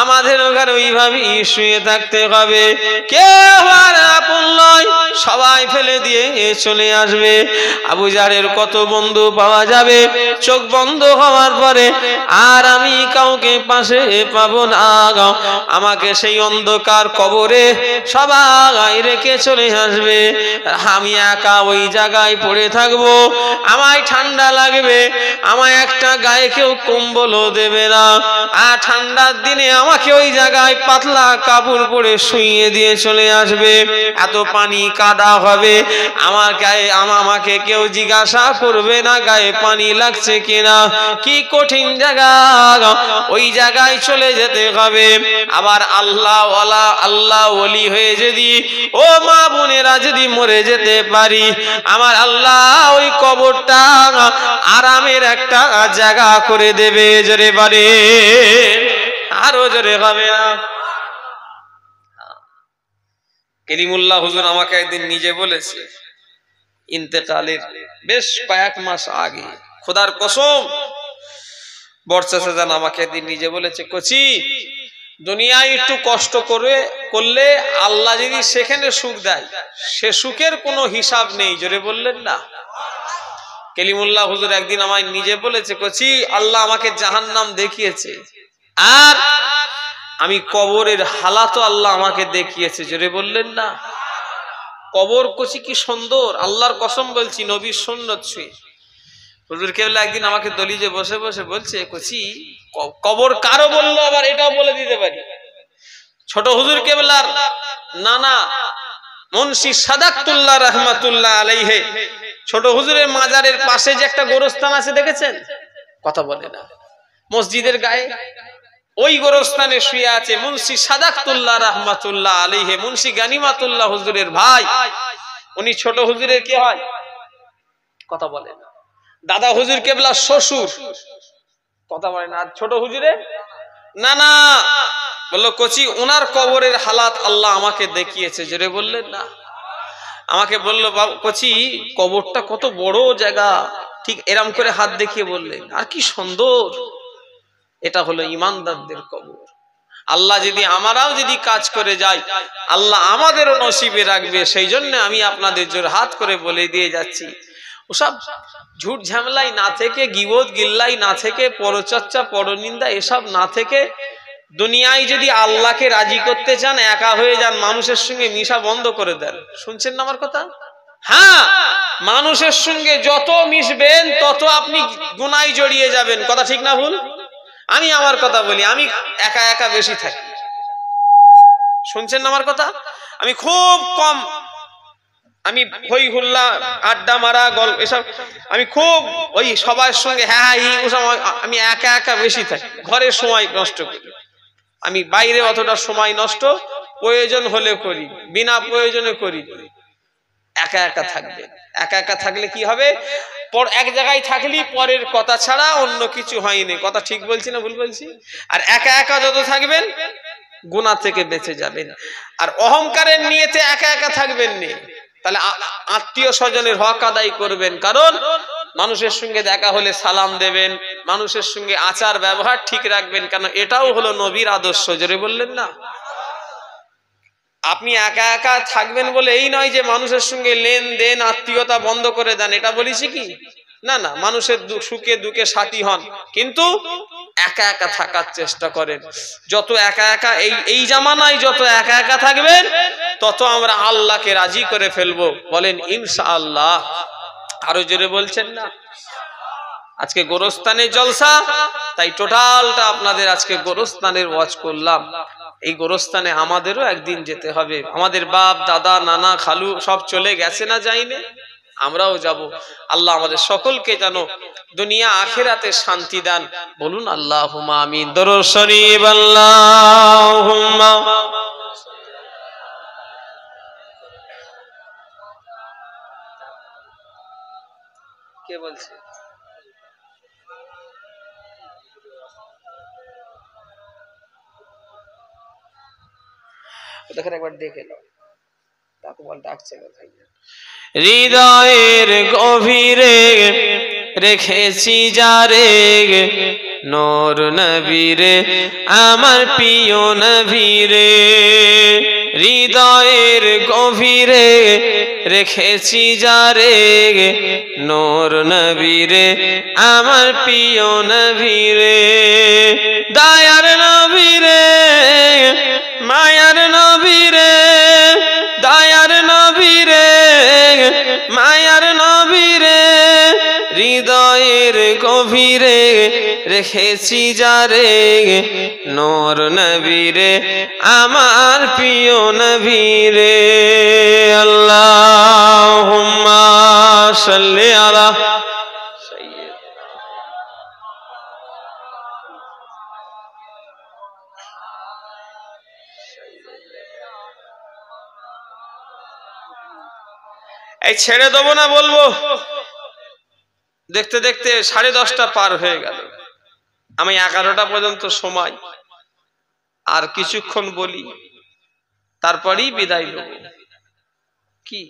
আমাদের ওখানে ওইভাবেই শুয়ে থাকতে হবে। কেউ আর আপন নয়, সবাই ফেলে দিয়ে চলে আসবে। আবু জারের কত বন্ধু পাওয়া যাবে চোখ বন্ধ হওয়ার পরে, আর আমি কাউকে পাশে পাবো না। আমাকে সেই অন্ধকার কবরে সবাই রেখে চলে আসবে, আমি একা ওই জায়গায় পড়ে থাকবো। আমায় ঠান্ডা লাগবে, আমায় একটা গায়ে কেউ কম্বলও দেবে না, আর ঠান্ডার দিনে আমাকে ওই জায়গায় পাতলা কাপড় পরে শুইয়ে দিয়ে চলে আসবে। এত পানি কাদা হবে, আমার গায়ে আমাকে কেউ জিজ্ঞাসা করবে না গায়ে পানি লাগছে কিনা। কি কঠিন জায়গা, ওই জায়গায় চলে যেতে হবে। আবার আল্লাহ ওলি হয়ে যদি, ও মা বোনেরা, যদি মরে যেতে পারি, আমার আল্লাহ ওই কবরটা আরামের একটা জায়গা করে দেবে। জোরে বারে, আরো জোরে হবে না। করিমুল্লাহ হুজুর আমাকে একদিন নিজে বলেছে, ইন্তেকালের বেশ কয়েক মাস আগে, খোদার কসম, বর্ষা সাজান আমাকে একদিন নিজে বলেছে, কচি দুনিয়ায় একটু কষ্ট করলে আল্লাহ যদি সেখানে সুখ দেয়, সে সুখের কোনো হিসাব নেই। জোরে বললেন না? কলিমুল্লাহ হুজুর একদিন আমায় নিজে বলেছে, কচি আল্লাহ আমাকে জাহান্নাম দেখিয়েছে, আর আমি কবরের হালাত আল্লাহ আমাকে দেখিয়েছে। জোরে বললেন না? কবর কচি কি সুন্দর, আল্লাহর কসম বলছি, নবীর সুন্নত ছুঁয়ে। হুজুর কেবলা একদিন আমাকে দলিজে বসে বসে বলছে, কচি কবর কারো বললো, আবার এটাও বলে দিতে পারি। ছোট হুজুর কেবলার নানা মুন্সি সাদাকতুল্লাহ রহমাতুল্লাহ আলাইহি, ছোট হুজুরের মাজারের পাশে যে একটা গোরস্থান আছে দেখেছেন? কথা বলে না, মসজিদের গায়ে ওই গোরস্থানে শুয়ে আছে মুন্সি সাদাকতুল্লাহ রহমাতুল্লাহ আলাইহি, মুন্সি গানিমাতুল্লাহ হুজুরের ভাই। উনি ছোট হুজুরের কি হয়? কথা বলে না, দাদা হুজুর কেবলা শ্বশুর। কথা বলে না। ছোট হুজুরে না না বললো কচি ওনার কবরের হালাত আল্লাহ আমাকে দেখিয়েছে। জোরে বললেন না। আমাকে বললো কচি কবরটা কত বড় জায়গা, ঠিক এরম করে হাত দেখিয়ে বললেন, আর কি সুন্দর, এটা হলো ইমানদারদের কবর। আল্লাহ যদি আমরাও যদি কাজ করে যাই আল্লাহ আমাদেরও নসিবে রাখবে। সেই জন্য আমি আপনাদের জোর হাত করে বলে দিয়ে যাচ্ছি, ওসব ঝুট ঝামেলাই না থেকে, গিবত গিল্লাই না থেকে, পরচর্চা পরনিন্দা এসব না থেকে, দুনিয়ায় যদি আল্লাহকে রাজি করতে চান একা হয়ে যান, মানুষের সঙ্গে মিশা বন্ধ করে দেন। শুনছেন না আমার কথা? হ্যাঁ, মানুষের সঙ্গে যত মিশবেন তত আপনি গুনায় জড়িয়ে যাবেন। কথা ঠিক না ভুল? আমি আমার কথা বলি, আমি একা একা বেশি থাকি। শুনছেন না আমার কথা? আমি খুব কম, আমি হই হুল্লা আড্ডা মারা গল্প এসব আমি খুব ওই সবার সঙ্গে হ্যাঁ আমি একা একা বেশি থাকি। ঘরে সময় নষ্ট করি আমি, বাইরে অতটা সময় নষ্ট প্রয়োজন হলে করি, বিনা প্রয়োজনে করি। একা একা থাকবে। একা একা থাকলে কি হবে, পর এক জায়গায় থাকলি পরের কথা ছাড়া অন্য কিছু হয়নি। কথা ঠিক বলছি না ভুল বলছি? আর একা একা যত থাকবেন গুনাহ থেকে বেঁচে যাবেন। আর অহংকারের নিয়েতে একা একা থাকবেন না, তাহলে আত্মীয় স্বজনের হক আদায় করবেন। কারণ মানুষের সঙ্গে দেখা হলে সালাম দেবেন, মানুষের সঙ্গে আচার ব্যবহার ঠিক রাখবেন, কারণ এটাও হলো নবীর আদর্শ। জোরে বললেন না। আপনি একা একা থাকবেন বলে এই নয় যে মানুষের সঙ্গে লেনদেন আত্মীয়তা বন্ধ করে দেন, এটা বলেছি কি? না না, মানুষের সুখে দুঃখে সাথী হন, কিন্তু একা একা থাকার চেষ্টা করেন। যত একা একা এই জামানায় যত একা একা থাকবেন তত আমরা আল্লাহকে রাজি করে ফেলবো। বলেন ইনশাআল্লাহ। আরো জোরে বলছেন না? আজকে গোরস্থানের জলসা, তাই টোটালটা আপনাদের আজকে গোরস্থানের ওয়াজ করলাম। এই গোরস্থানে আমাদেরও একদিন যেতে হবে। আমাদের বাপ দাদা নানা খালু সব চলে গেছে না, যাইনি, আমরাও যাব। আল্লাহ আমাদের সকলকে যেন দুনিয়া আখিরাতে শান্তি দান। বলুন আল্লাহুম্মা আমিন। দরুদ শরীফ আল্লাহুম্মা। কে বলছে? দেখেন একবার দেখে নাও, তাকে বল ডাকছে কোথায়। হৃদয়ের গভীরে রেখেছি যারে, নূর নবীরে আমার প্রিয় নবীরে। হৃদয়ের গভীরে রেখেছি যারে, নূর নবীরে আমার প্রিয় নবীরে। দয়ার নবীরে মায়ার নবীরে, দয়ার নবীরে মায়ার নবীরে। হৃদয়ের গভীরে রেখেছি যারে, নূর নবীরে আমার প্রিয় নবীরে। আল্লাহুম্মা সাল্লি আলা। এই ছেড়ে দেবো না বলবো, দেখতে দেখতে 10:30 পার হয়ে গেল। আমি 11টা পর্যন্ত সময়, আর কিছুক্ষণ বলি তারপরেই বিদায় নেব। কি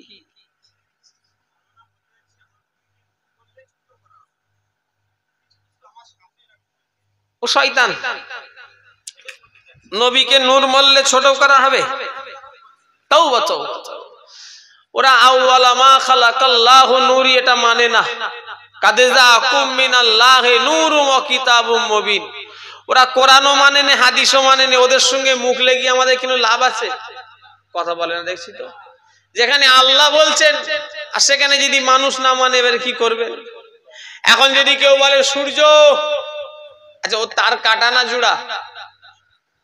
ও শয়তান, নবীকে নূর বললে ছোট করা হবে? তাওবা তাওবা। ওরা আউয়ালা মা খালাকাল্লাহু নূরি এটা মানে না। কাদ জাআকুম মিনাল্লাহি নূরুম ওয়া কিতাবুম মুবিন। ওরা কোরআনও মানে না, হাদিসও মানে না, ওদের সঙ্গে মুখ লেগে আমাদের কোনো লাভ আছে? কথা বলে না দেখছি তো। যেখানে আল্লাহ বলছেন আর সেখানে যদি মানুষ না মানে এবার কি করবে? এখন যদি কেউ বলে সূর্য, আচ্ছা ও তার কাটা না জোড়া,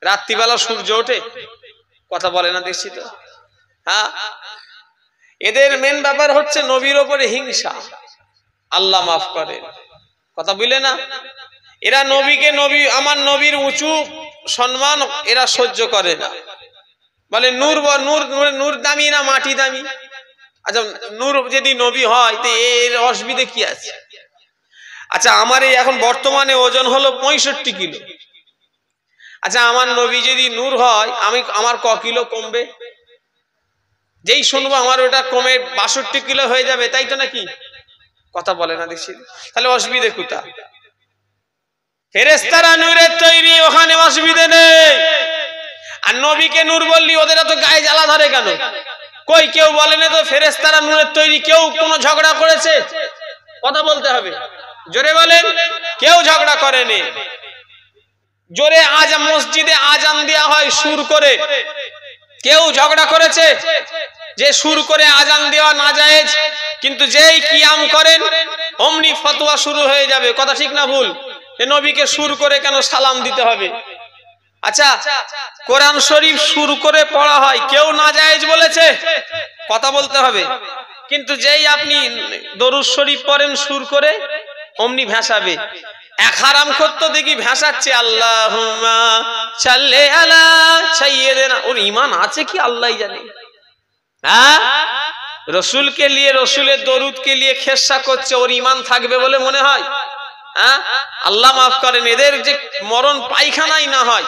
রাত্রিবেলা সূর্য ওঠে? কথা বলে না দেখছি তো। হ্যাঁ, এদের মেন ব্যাপার হচ্ছে নবীর ওপরে হিংসা। আল্লাহ মাফ করে, কথা বুঝলে না? এরা নবীকে, নবী আমার নবীর উঁচু সম্মান এরা সহ্য করে না। বলে নূর নূর নূর দামি না মাটি দামি? আচ্ছা নূর যদি নবী হয় তো এর অসুবিধা কি আছে? আচ্ছা আমার এই এখন বর্তমানে ওজন হলো 65 কিলো। আচ্ছা আমার নবী যদি নূর হয় আমার ক কিলো কমবে? যেই শুনবো আমার ওটা কমে 62 কিলো হয়ে যাবে, তাই তো নাকি? কথা বলে না দেখছি, তাহলে অসুবিধে কোথায়? ফেরেশতারা নূরের তৈরি, ওখানে অসুবিধে নেই। আর নবীকে নূর বললি ওদের এত গায়ে জ্বালা ধরে কেন? কই কেউ বলে না তো ফেরেশতারা নূরের তৈরি? কেউ কোনো ঝগড়া করেছে? কথা বলতে হবে, জোরে বলেন। কেউ ঝগড়া করেনি। জোরে আজ মসজিদে আজান দেওয়া হয় সুর করে, কেউ ঝগড়া করেছে যে সুর করে আজান দেওয়া না জায়েজ? কিন্তু যেই কিয়াম করেন অমনি ফতোয়া শুরু হয়ে যাবে। কথা ঠিক না ভুল? এ নবীকে সুর করে কেন সালাম দিতে হবে? আচ্ছা কোরআন শরীফ সুর করে পড়া হয়, কেউ না জায়েজ বলেছে? কথা বলতে হবে। কিন্তু যেই আপনি দরুদ শরীফ পড়েন সুর করে, অমনি ভাসাবে। এক হারামখোর তো দেখি ভাসাচ্ছে আল্লাহুম্মা সাল্লি আলা সাইয়্যিদিনা। ওর ঈমান আছে কি আল্লাহই জানে। হ্যাঁ, রসুলকে নিয়ে, রসুলের দরুদকে নিয়ে খেসা করছে, ওর ঈমান থাকবে বলে মনে হয়? হ্যাঁ, আল্লাহ মাফ করেন, এদের যে মরণ পায়খানাই না হয়,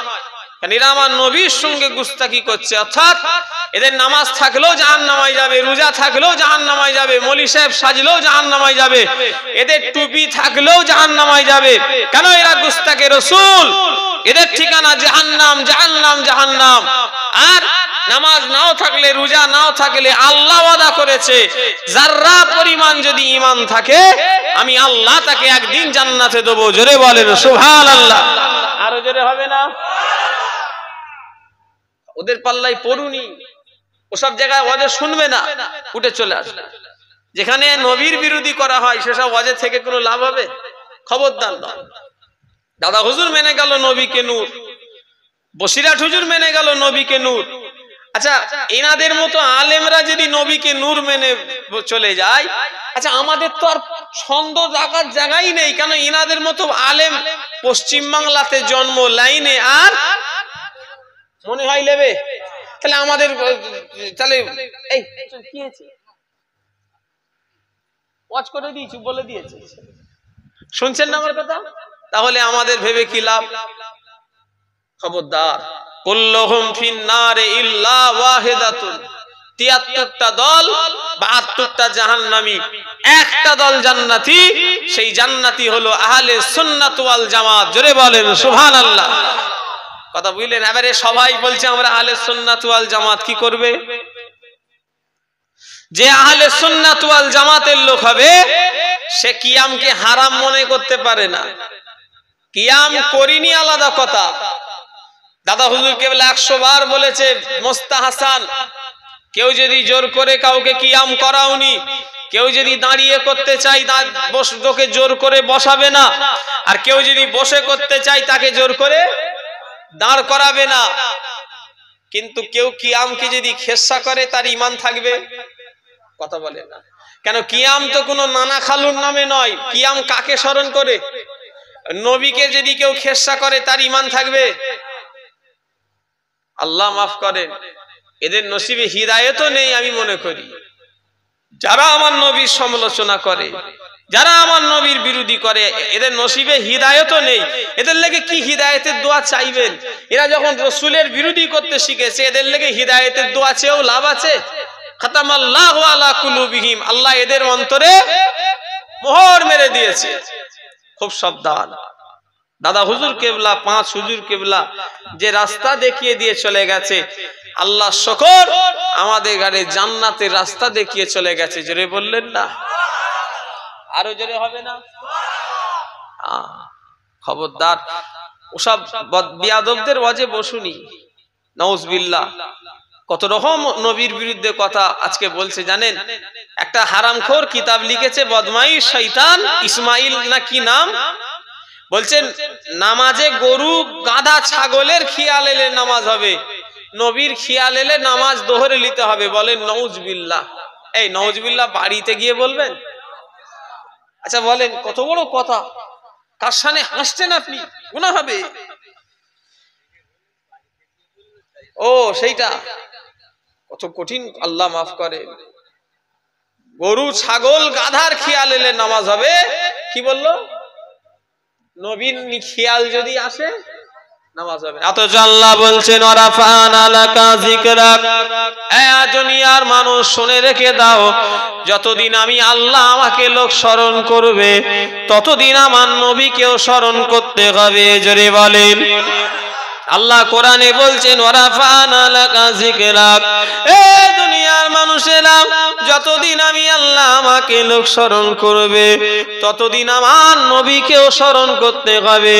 কারণ এরা আমার নবীর সঙ্গে গুস্তাখি করছে। অর্থাৎ এদের নামাজ থাকলেও জাহান্নামে যাবে, রোজা থাকলেও জাহান্নামে যাবে, মৌলী সাহেব সাজলেও জাহান্নামে যাবে, এদের টুপি থাকলেও জাহান্নামে যাবে। কেন? এরা গুস্তাখে রসুল। এদের ঠিকানা জাহান্নাম, জাহান্নাম, জাহান্নাম। আর নামাজ নাও থাকলে, রোজা নাও থাকলে, আল্লাহ ওয়াদা করেছে যাররা পরিমাণ যদি ঈমান থাকে আমি আল্লাহ তাকে একদিন জান্নাতে দেব। জোরে বলেন সুবহানাল্লাহ। আরো জোরে হবে না? ওদের পাল্লাই পড়ুনি, ওসব জায়গায় ওয়াজ শুনবে না, উঠে চলে আসবে। যেখানে নবীর বিরোধী করা হয় সেসব ওয়াজের থেকে কোনো লাভ হবে? খবরদার না। দাদা হুজুর মেনে গেল নবীকে নূর, বসিরাট হুজুর মেনে গেল নবীকে নূর। আচ্ছা এনাদের মতো আলেমরা যদি নবীকে নূর মেনে চলে যায়, আচ্ছা আমাদের তো আর ছন্দ রাখার জায়গাই নেই। কেন? এনাদের মতো আলেম পশ্চিম বাংলাতে জন্ম, লাইনে আর মনে হয় লেবে। তাহলে আমাদের তাহলে এই কি হয়েছে? ওয়াজ করে দিয়েছি, বলে দিয়েছে, শুনছেন না আমার কথা? তাহলে আমাদের ভেবে কি লাভ? খবরদার। কুল্লুহুম ফিন্নারে ইল্লা ওয়াহিদাতুন। ৭৩টা দল, ৭২টা জাহান্নামী, একটা দল জান্নাতি। সেই জান্নাতি হলো আহলে সুন্নাত ওয়াল জামাত। জোরে বলেন সুবহানাল্লাহ। কথা বুঝলেন? এবারে সবাই বলছে আমরা আহলে সুন্নাত ওয়াল জামাত, কি করবে? যে আহলে সুন্নাত ওয়াল জামাতের লোক হবে সে কিয়ামকে হারাম মনে করতে পারে না। কিয়াম করিনি আলাদা কথা, দাদা হুজুর কেবল 100 বার বলেছে মুস্তাহাসান। কেউ যদি জোর করে কাউকে কিয়াম করাওনি, কেউ যদি দাঁড়িয়ে করতে চাই তোকে জোর করে বসাবে না, আর কেউ যদি বসে করতে চাই তাকে জোর করে দাঁড় করাবে না। কিন্তু কেউ কিয়ামকে যদি খেসা করে তার ঈমান থাকবে? কথা বলে না কেন? কিয়াম তো কোনো নানা খালুর নামে নয়। কিয়াম কাকে স্মরণ করে? নবীকে যদি কেউ খেসা করে তার ঈমান থাকবে? আল্লাহ মাফ করেন, এদের নসিবে হিদায়াতও নেই আমি মনে করি। যারা আমার নবীর সমালোচনা করে, যারা আমার নবীর বিরোধী করে, এদের নসিবে হিদায়াতও নেই। এদের লেগে কি হিদায়াতের দোয়া চাইবেন? এরা যখন রাসূলের বিরোধী করতে শিখেছে, এদের লেগে হিদায়াতের দোয়া চেয়েও লাভ আছে? খাতামাল্লাহু আলা কুলুবিহিম, আল্লাহ এদের অন্তরে মোহর মেরে দিয়েছে। খুব সাবধান। দাদা হুজুর কেবলা, 5 হুজুর কেবলা যে রাস্তা দেখিয়ে দিয়ে চলে গেছে, আল্লাহ শুকর আমাদের গাড়ি জান্নাতের রাস্তা দেখিয়ে চলে গেছে। জোরে বললেন না? আরো জোরে হবে না? খবরদার ওসব বিয়াদবদের ওয়াজে বসুনি। নাউজুবিল্লাহ। কত রকম নবীর বিরুদ্ধে কথা আজকে বলছে জানেন? একটা হারামখোর কিতাব লিখেছে, বদমাইশ শয়তান ইসমাইল না কি নাম, বলছেন নামাজে গরু, গাধা, ছাগলের খিয়াল এলে নামাজ হবে, নবীর খিয়াল এলে নামাজ দোহরে নিতে হবে। বলেন নাউজুবিল্লাহ। এই নাউজুবিল্লাহ বাড়িতে গিয়ে বলবেন? আচ্ছা বলেন কত বড় কথা, কার সামনে হাসছেন আপনি? গুনাহ হবে। ও সেইটা কত কঠিন, আল্লাহ মাফ করে। গরু, ছাগল, গাধার খিয়াল এলে নামাজ হবে, কি বললো? নবীর খেয়াল যদি আসে নামাজ হবে। অথচ আল্লাহ বলছেন ওয়ারাফানা লাকা যিকরাক, এ দুনিয়ার মানুষ শুনে রেখে দাও, যতদিন আমি আল্লাহ আমাকে লোক স্মরণ করবে ততদিন আমার নবীকেও স্মরণ করতে হবে। জোরে বলেন। আল্লাহ কোরআনে বলছেন ওয়ারাফানা লাকা যিকরাক, এ দুনিয়ার মানুষেরা যতদিন আমি আল্লাহ আমাকে লোক স্মরণ করবে ততদিন আমার নবীকেও স্মরণ করতে হবে।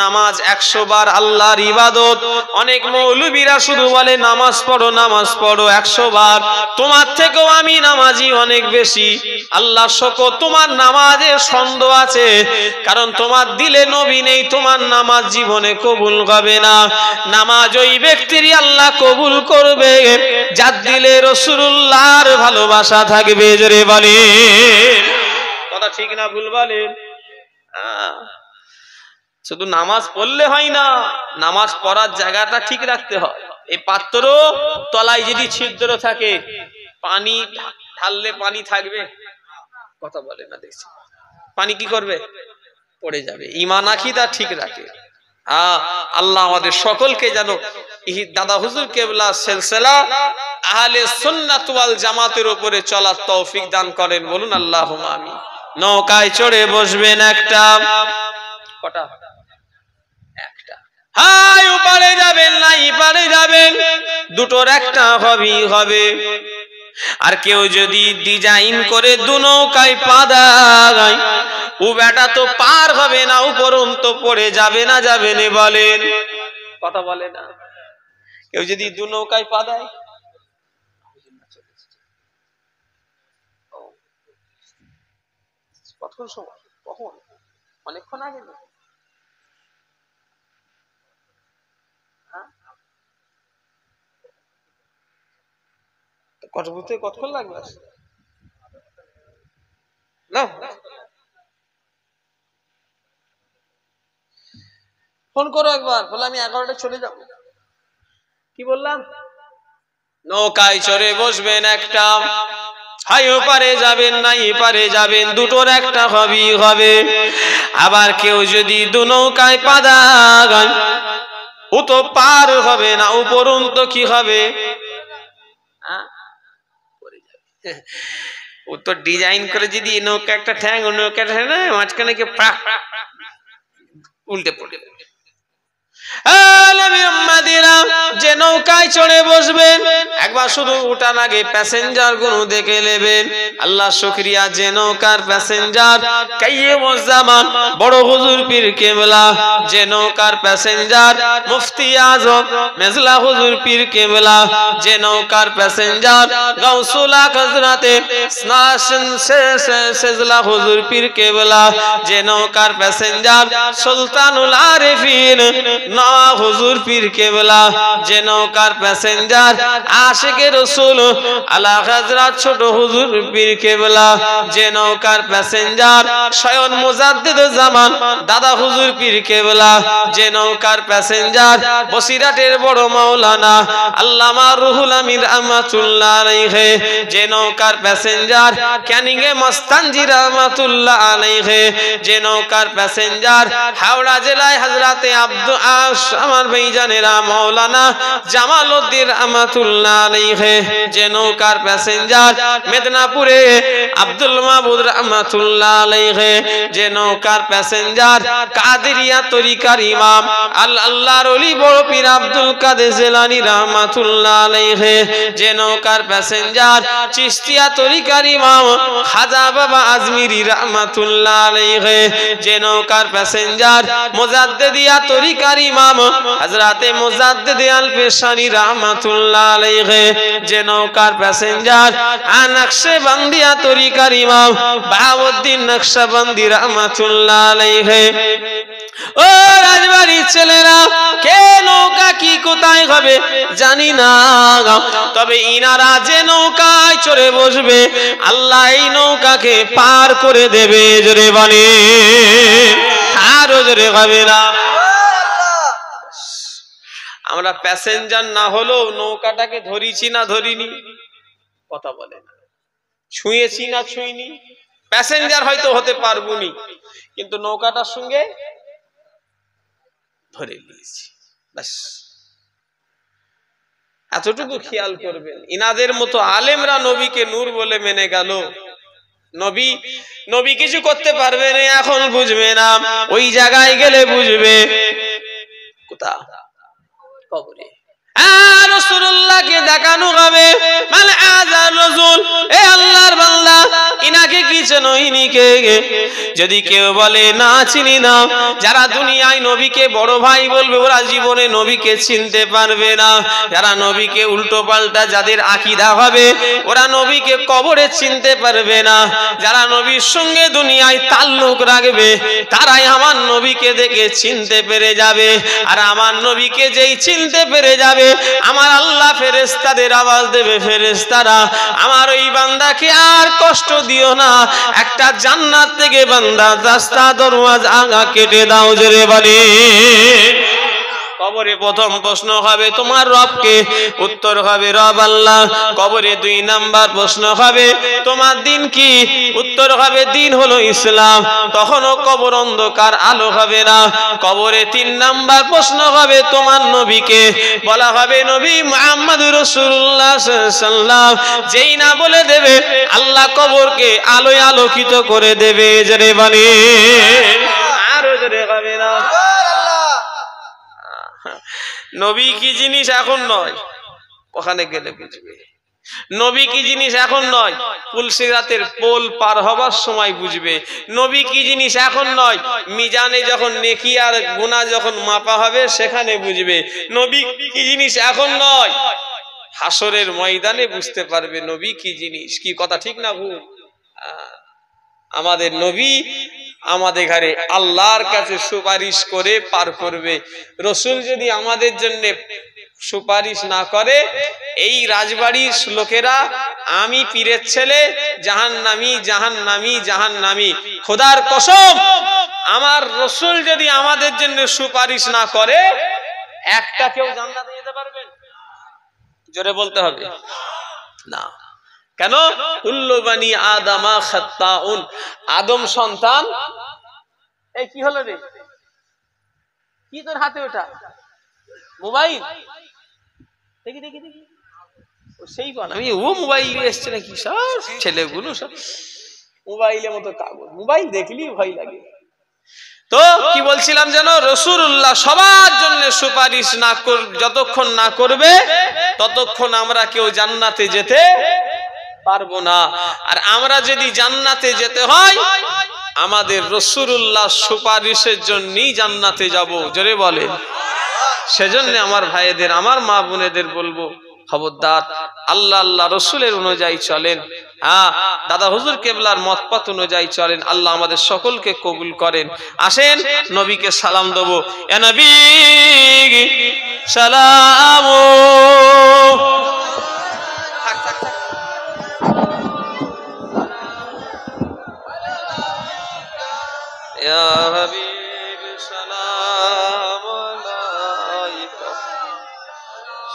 নামাজ 100 বার আল্লাহর ইবাদত। অনেক মৌলবীরা শুধু বলে নামাজ পড়ো নামাজ পড়ো 100 বার, তোমার থেকেও আমি নামাজি অনেক বেশি। আল্লাহ শকর তোমার নামাজের সন্দেহ আছে, কারণ তোমার দিলে নবী নেই, তোমার নামাজ জীবনে কবুল হবে না। নামাজ ওই ব্যক্তিরই আল্লাহ কবুল করবে যার দিলে রাসূলুল্লাহর ভালোবাসা থাকবে। জোরে বলেন, কথা ঠিক না ভুল বলেন? শুধু নামাজ পড়লে হয় না, নামাজ পড়ার জায়গাটা ঠিক রাখতে হয়। এই পাত্র তলায় যদি ছিদ্র থাকে, পানি ঢাললে পানি থাকবে? কথা বলে না, দেখছি পানি কি করবে? পড়ে যাবে। ঈমান আকীদা ঠিক রাখে। আল্লাহ আমাদের সকলকে যেন দাদা হুজুর কেবলা সিলসিলা আহলে সুন্নাত ওয়াল জামাতের উপরে চলার তৌফিক দান করেন। বলুন আল্লাহুম্মা আমিন। নৌকায় চড়ে বসবেন একটা, কটা? একটা। হাই ওপারে যাবেন না এপারে যাবেন, দুটোর একটা হবেই হবে। আর কেউ যদি ডিজাইন করে দু নৌকায় পা দেয়, ও বেটা তো পার হবে না, উপরন্ত পড়ে যাবে না, যাবে না? বলেন, কথা বলে না। কেউ যদি দু নৌকায় পা দেয়, কতক্ষণ সময়? কখন? অনেকক্ষণ আগে না? কতক্ষণ লাগবে? না ফোন করো একবার, বলে আমি 11টায় চলে যাব। কি বললাম? নৌকায় চড়ে বসবেন একটা, হাই ওপারে যাবেন না এপারে যাবেন, দুটোর একটা হবেই হবে। আবার কেউ যদি দু নৌকায় পা দেয়, ও তো পার হবে না, উপরন্ত কি হবে? ও তো ডিজাইন করে যদি নৌকা একটা ঠ্যাং ও নৌকা ঠ্যাং না, মাঝখানে কি উল্টে পড়ে। যে নৌকায় চড়ে বসবেন একবার শুধু উঠান আগে প্যাসেঞ্জার গুলো দেখে নেবেন। আল্লাহ শুকরিয়া, যে নৌকার প্যাসেঞ্জার কাইয়্যিমুজ্জামান বড় হুজুর পীর কেবলা, যে নৌকার প্যাসেঞ্জার মুফতি আজম মেজলা হুজুর পীর কেবলা, যে নৌকার প্যাসেঞ্জার গাউসুল আক হযরতে সেজলা হুজুর পীর কেবলা, যে নৌকার প্যাসেঞ্জার সুলতানুল আরিফিন নওয়া হুজুর পীর কেবলা, যে নৌকার প্যাসেঞ্জার আশিকে রাসূল আলা হযরত ছোট হুজুর পীর কেবলা, যে নৌকার প্যাসেঞ্জার স্বয়ং মুজাদ্দিদ জামান দাদা হুজুর পীর কেবলা, যে নৌকার প্যাসেঞ্জার বসিরাটের বড় মাওলানা আল্লামা রুহুল আমিন রাহমাতুল্লাহ আলাইহি, যে নৌকার প্যাসেঞ্জার ক্যানিং এ মস্তানজি রাহমাতুল্লাহ আলাইহি, যে নৌকার প্যাসেঞ্জার হাওড়া জেলায় হযরতে আমার ভাইজানেরা মাওলানা জামালউদ্দিন রাহমাতুল্লাহ আলাইহি, যে নৌকার প্যাসেঞ্জার মেদিনীপুরে আব্দুল মাহমুদ রাহমাতুল্লাহ আলাইহি, যে নৌকার প্যাসেঞ্জার কাদেরিয়া তরিকার ইমাম আল্লাহর ওলি বড় পীর আব্দুল কাদের জিলানী রাহমাতুল্লাহ আলাইহি, যে নৌকার প্যাসেঞ্জার চিশতিয়া তরিকার ইমাম খাজা বাবা আজমিরি রাহমাতুল্লাহ আলাইহি, যে নৌকার প্যাসেঞ্জার মুজাদ্দিদিয়া তরিকার ইমাম হযরতে মুজাদ্দিদ আল পেশানি রাহমাতুল্লাহ আলাইহি, যে নৌকার প্যাসেঞ্জার নকশবন্দিয়া তরিকার ইমাম বাহাউদ্দিন নকশবন্দি রাহমাতুল্লাহ আলাইহি। ও রাজবাড়ির ছেলেরা, কে নৌকা কি কোথায় হবে জানি না, তবে ইনারা যে নৌকায় চড়ে বসবে আল্লাহ এই নৌকাকে পার করে দেবে। জোরে বলে, আরো জোরে হবে না? আমরা প্যাসেঞ্জার না হলেও নৌকাটাকে ধরিছি না ধরিনি? কথা বলে না। ছুঁয়েছি না ছুঁইনি? প্যাসেঞ্জার হয়তো হতে পারবুনি, কিন্তু নৌকাটার সঙ্গে ধরে নিয়েছি। ব্যাস এতটুকু খেয়াল করবেন। ইনাদের মতো আলেমরা নবীকে নূর বলে মেনে গেল। নবী নবী কিছু করতে পারবে না, এখন বুঝবে না, ওই জায়গায় গেলে বুঝবে। কোথা? কবরে। রাসূলুল্লাহকে দেখানো হবে, মানে আযার রাসূল, এ আল্লাহর বান্দা, ইনাকে কি চেনো, ইনিকে? যদি কেউ বলে না চিনি না, যারা দুনিয়ায় নবীকে বড় ভাই বলবে, ওরা জীবনে নবীকে চিনতে পারবে না। যারা নবীকে উল্টো পাল্টা যাদের আকীদা হবে, ওরা নবীকে কবরে চিনতে পারবে না। যারা নবীর সঙ্গে দুনিয়ায় তাল্লুক রাখবে, তারাই আমার নবীকে দেখে চিনতে পেরে যাবে। আর আমার নবীকে যেই চিনতে পেরে যাবে, আমার আল্লাহ ফেরেশতাদের আওয়াজ দেবে, ফেরেশতারা আমার ওই বান্দাকে আর কষ্ট দিও না, একটা জান্নাত থেকে বান্দা রাস্তা দরওয়াজা কেটে দাও। জোরে বলে। কবরে প্রথম প্রশ্ন হবে তোমার রবকে, উত্তর হবে রব আল্লাহ। কবরে 2 নাম্বার প্রশ্ন হবে তোমার দিন কি, উত্তর হবে দিন হলো ইসলাম। তখনও কবর অন্ধকার, আলো হবে না। কবরে 3 নাম্বার প্রশ্ন হবে তোমার নবীকে, বলা হবে নবী মুহাম্মদুর রাসূলুল্লাহ সাল্লাল্লাহু আলাইহি ওয়াসাল্লাম। যেই না বলে দেবে, আল্লাহ কবরকে আলোয় আলোকিত করে দেবে। জোরে বলে। আর জোরে হবে না। নবী কি জিনিস এখন নয়, ওখানে গেলে বুঝবে। নবী কি জিনিস এখন নয়, পুলসিরাতের পোল পার হবার সময় বুঝবে। নবী কি জিনিস এখন নয়, মিজানে যখন নেকি আর গুনাহ যখন মাপা হবে সেখানে বুঝবে। নবী কি জিনিস এখন নয়, হাসরের ময়দানে বুঝতে পারবে নবী কি জিনিস। কি কথা ঠিক না ভুল? আমাদের নবী আমাদের ঘরে আল্লাহর কাছে সুপারিশ করে পার করবে। রসুল যদি আমাদের জন্য সুপারিশ না করে, এই রাজবাড়ির লোকেরা আমি পীরের ছেলে, জাহান্নামী জাহান্নামী জাহান্নামী। খোদার কসম, আমার রসুল যদি আমাদের জন্য সুপারিশ না করে, একটা কেউ জান্নাতে যেতে পারবেন? জোরে বলতে হবে না। কেন? কুল্লু বানি আদামা খাত্তাউন, আদম সন্তান। এই কি হলো রে, কি তোর হাতে ওটা? মোবাইল? দেখি দেখি দেখি, ও সেই বানামি, ও মোবাইল এসছে নাকি? সব ছেলেগুলো সব মোবাইলের মতো কাগজ, মোবাইল দেখলি ভয় লাগে। তো কি বলছিলাম যেন, রাসূলুল্লাহ সবার জন্য সুপারিশ না যতক্ষণ না করবে, ততক্ষণ আমরা কেউ জান্নাতে যেতে পারবো না। আর আমরা যদি জান্নাতে যেতে হয়, আমাদের রাসূলুল্লাহ সুপারিশের জন্যই জান্নাতে যাব। জোরে বলে। সেজন্য আমার ভাইদের, আমার মা বোনেদের বলবো, খবরদার আল্লাহ আল্লাহ রসুলের অনুযায়ী চলেন। হ্যাঁ, দাদা হুজুর কেবলার মতপথ অনুযায়ী চলেন। আল্লাহ আমাদের সকলকে কবুল করেন। আসেন নবীকে সালাম দেবো। এ নবী সালাম, ইয়া হাবিব সালাম আলাইকা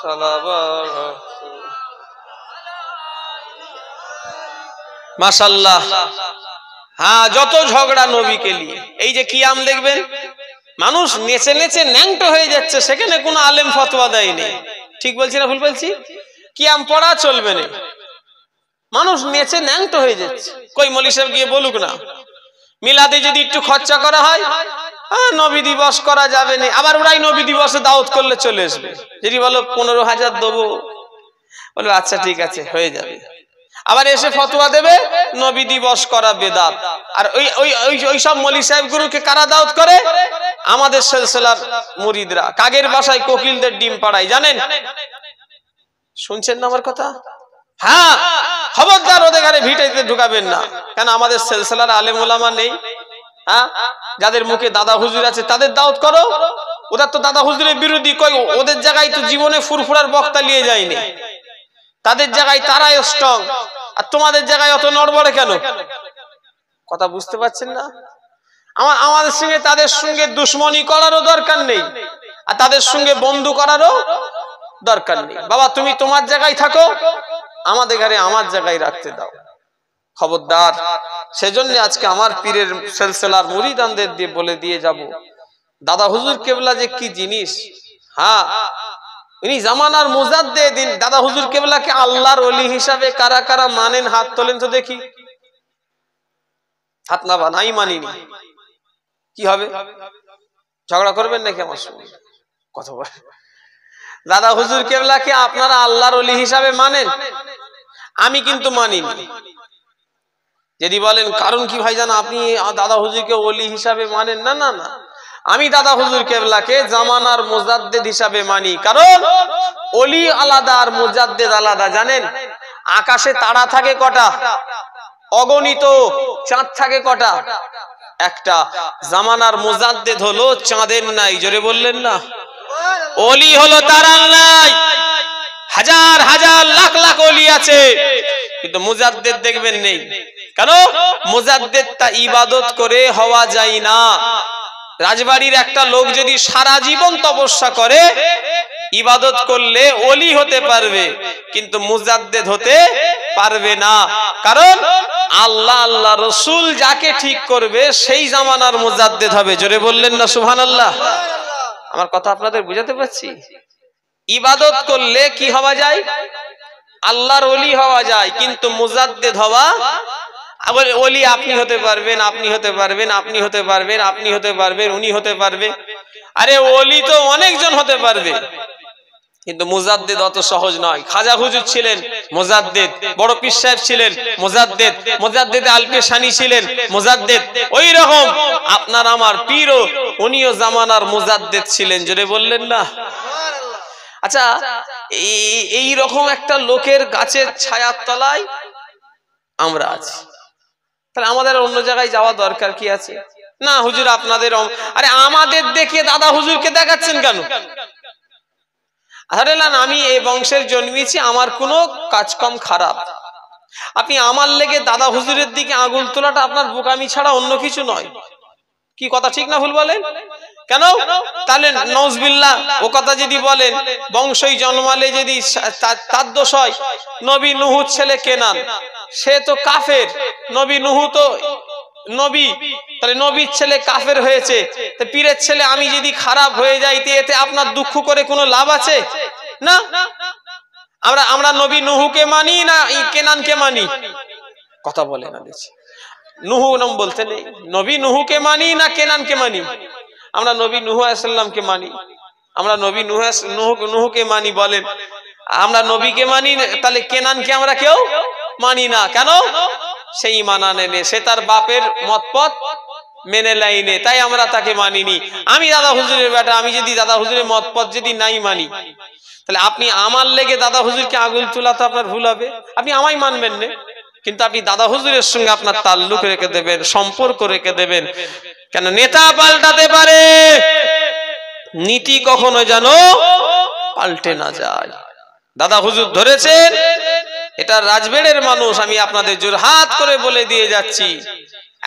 সালাওয়াত। মাশাআল্লাহ। হ্যাঁ, যত ঝগড়া নবীকে নিয়ে, এই যে কিয়াম দেখবেন, মানুষ নেচে নেচে ন্যাংটো হয়ে যাচ্ছে, সেখানে কোনো আলেম ফতোয়া দেয়নি। ঠিক বলছি না ভুল বলছি? কিয়াম পড়া চলবে না, মানুষ নেচে ন্যাংটো হয়ে যাচ্ছে। কই মৌলভী সাহেব গিয়ে বলুক না। মিলাদে যদি একটু খরচা করা হয়, নবী দিবস করা যাবে না, আবার ওরাই নবী দিবসে দাওয়াত করলে চলে আসবে। যদি বলো 15,000 দেবো, বলবে আচ্ছা ঠিক আছে হয়ে যাবে। আবার এসে ফতোয়া দেবে নবী দিবস করা বেদাত। আর ওই সব মৌলভী সাহেব গুরুকে কারা দাওয়াত করে? আমাদের সিলসিলার মুরিদরা। কাগের বাসায় কোকিলদের ডিম পাড়ায়, জানেন? শুনছেন না আমার কথা? হ্যাঁ, খবরদার ওদের ঘরে ভিটাইতে ঢুকাবেন না। কেন? আমাদের সিলসিলার আলেম ওলামা নেই? হ্যাঁ, যাদের মুখে দাদা হুজুর আছে তাদের দাওয়াত করো। ওরা তো দাদা হুজুরের বিরোধী। কই, ওদের জায়গায় তো জীবনে ফুরফুরার বক্তা নিয়ে যায়নি। তাদের জায়গায় তারাই স্ট্রং, আর তোমাদের জায়গায় অত নড়বড়ে কেন? কথা বুঝতে পারছেন না? আমাদের সঙ্গে তাদের সঙ্গে দুশ্মনী করারও দরকার নেই, আর তাদের সঙ্গে বন্ধু করারও দরকার নেই। বাবা তুমি তোমার জায়গায় থাকো, আমাদের ঘরে আমার জায়গায় রাখতে দাও। খবরদার। সেজন্য আজকে আমার পীরের সিলসিলার মুরিদানদের দিয়ে বলে দিয়ে যাব, দাদা হুজুর কেবলা যে কি জিনিস, হ্যাঁ ইনি জামানার মুজাদ্দিদ। দাদা হুজুর কেবলাকে আল্লাহর ওলি হিসাবে কারা কারা মানেন হাত তোলেন তো দেখি। হাত না বানাই মানিনি, কি হবে? ঝগড়া করবেন নাকি আমার সঙ্গে? কথা বল। দাদা হুজুর কেবলাকে আপনারা আল্লাহর ওলি হিসাবে মানেন? আমি কিন্তু মানিনি। যদি বলেন কারণ কি ভাইজান আপনি দাদা হুজুরকে ওলি হিসাবে মানেন? না না না, আমি দাদা হুজুর কেবলাকে জামানার মুজাদ্দিদ হিসাবে মানি। কারণ ওলি আলাদা আর মুজাদ্দিদ আলাদা। জানেন আকাশে তারা থাকে কটা? অগণিত। চাঁদ থাকে কটা? একটা। জামানার মুজাদ্দিদ হলো চাঁদের নাই, জোরে বললেন না। ওলি হলো তারার নাই। হাজার হাজার লাখ লাখ ওলি আছে, কিন্তু মুজাদ্দিদ দেখবেন নেই। কেন? মুজাদ্দিদটা ইবাদত করে হওয়া যায় না। রাজবাড়ির একটা লোক যদি সারা জীবন তপস্যা করে, ইবাদত করলে ওলি হতে পারবে, কিন্তু মুজাদ্দিদ হতে পারবে না। কারণ আল্লাহ আল্লাহ রসুল যাকে ঠিক করবে সেই জামানার মুজাদ্দিদ হবে। জোরে বললেন না সুবহানাল্লাহ। আমার কথা আপনাদের বুঝাতে পারছি? ইবাদত করলে কি হওয়া যায়? আল্লাহর ওলি হওয়া যায়, কিন্তু মুজাদ্দিদ হওয়া। ওলি আপনি হতে পারবেন, আপনি হতে পারবেন, আপনি হতে পারবেন, আপনি হতে পারবেন, উনি হতে পারবে। আরে ওলি তো অনেকজন হতে পারবে, কিন্তু মুজাদ্দিদ অত সহজ নয়। খাজা হুজুর ছিলেন মুজাদ্দিদ, বড় পীর সাহেব ছিলেন মুজাদ্দিদ, মুজাদ্দিদ আল-পেশানি ছিলেন মুজাদ্দিদ। ওই রকম আপনার আমার পীরও উনিও জামানার মুজাদ্দিদ ছিলেন। জোরে বললেন না। আচ্ছা, এই রকম একটা লোকের গাছের ছায়ার তলায় আমরা আছি, তাহলে আমাদের অন্য জায়গায় যাওয়া দরকার কি আছে? না হুজুর আপনাদের, আরে আমাদের দেখে দাদা হুজুরকে দেখাচ্ছেন কেন? আরে না, আমি এই বংশের জন্মেছি, আমার কোনো কাজ কম খারাপ। আপনি আমার লেগে দাদা হুজুরের দিকে আঙুল তোলাটা আপনার বোকামি ছাড়া অন্য কিছু নয়। কি কথা ঠিক না ভুল বলেন? কেন? তাহলে নাউজুবিল্লাহ ও কথা যদি বলেন, বংশই জন্মালে যদি তার দোষ হয়। নবী নূহ ছেলে কেনান, সে তো কাফের। নবী নূহ তো নবী, তাহলে নবীর ছেলে কাফের হয়েছে। তো পীরের ছেলে আমি যদি খারাপ হয়ে যাই, এতে আপনার দুঃখ করে কোনো লাভ আছে? না। আমরা নবী নূহকে মানি না কেনানকে মানি? কথা বলে না দেখছি। নূহ নাম বলতে নেই। নবী নূহকে মানি না কেনানকে মানি? আমরা নবী নূহ আলাইহিস সালামকে মানি। আমরা নবী নূহকে মানি বলেন। আমরা নবীকে মানি, তাহলে কেনানকে আমরা কেউ মানি না। কেন? সেই ঈমান আনেনি, সে তার বাপের মতপথ মেনে লাইনে, তাই আমরা তাকে মানিনি। আমি দাদা হুজুরের বেটা, আমি যদি দাদা হুজুরের মতপথ যদি নাই মানি, তাহলে আপনি আমার লেগে দাদা হুজুরকে আঙুল তোলা তো আপনার ভুল হবে। আপনি আমায় মানবেন না, কিন্তু আপনি দাদা হুজুরের সঙ্গে আপনার তাল্লুক রেখে দেবেন, সম্পর্ক রেখে দেবেন। কেন? নেতা পাল্টাতে পারে, নীতি কখনো যেন পাল্টে না যায়। দাদা হুজুর ধরেছেন, এটা রাজবেড়ের মানুষ। আমি আপনাদের জোরহাত করে বলে দিয়ে যাচ্ছি,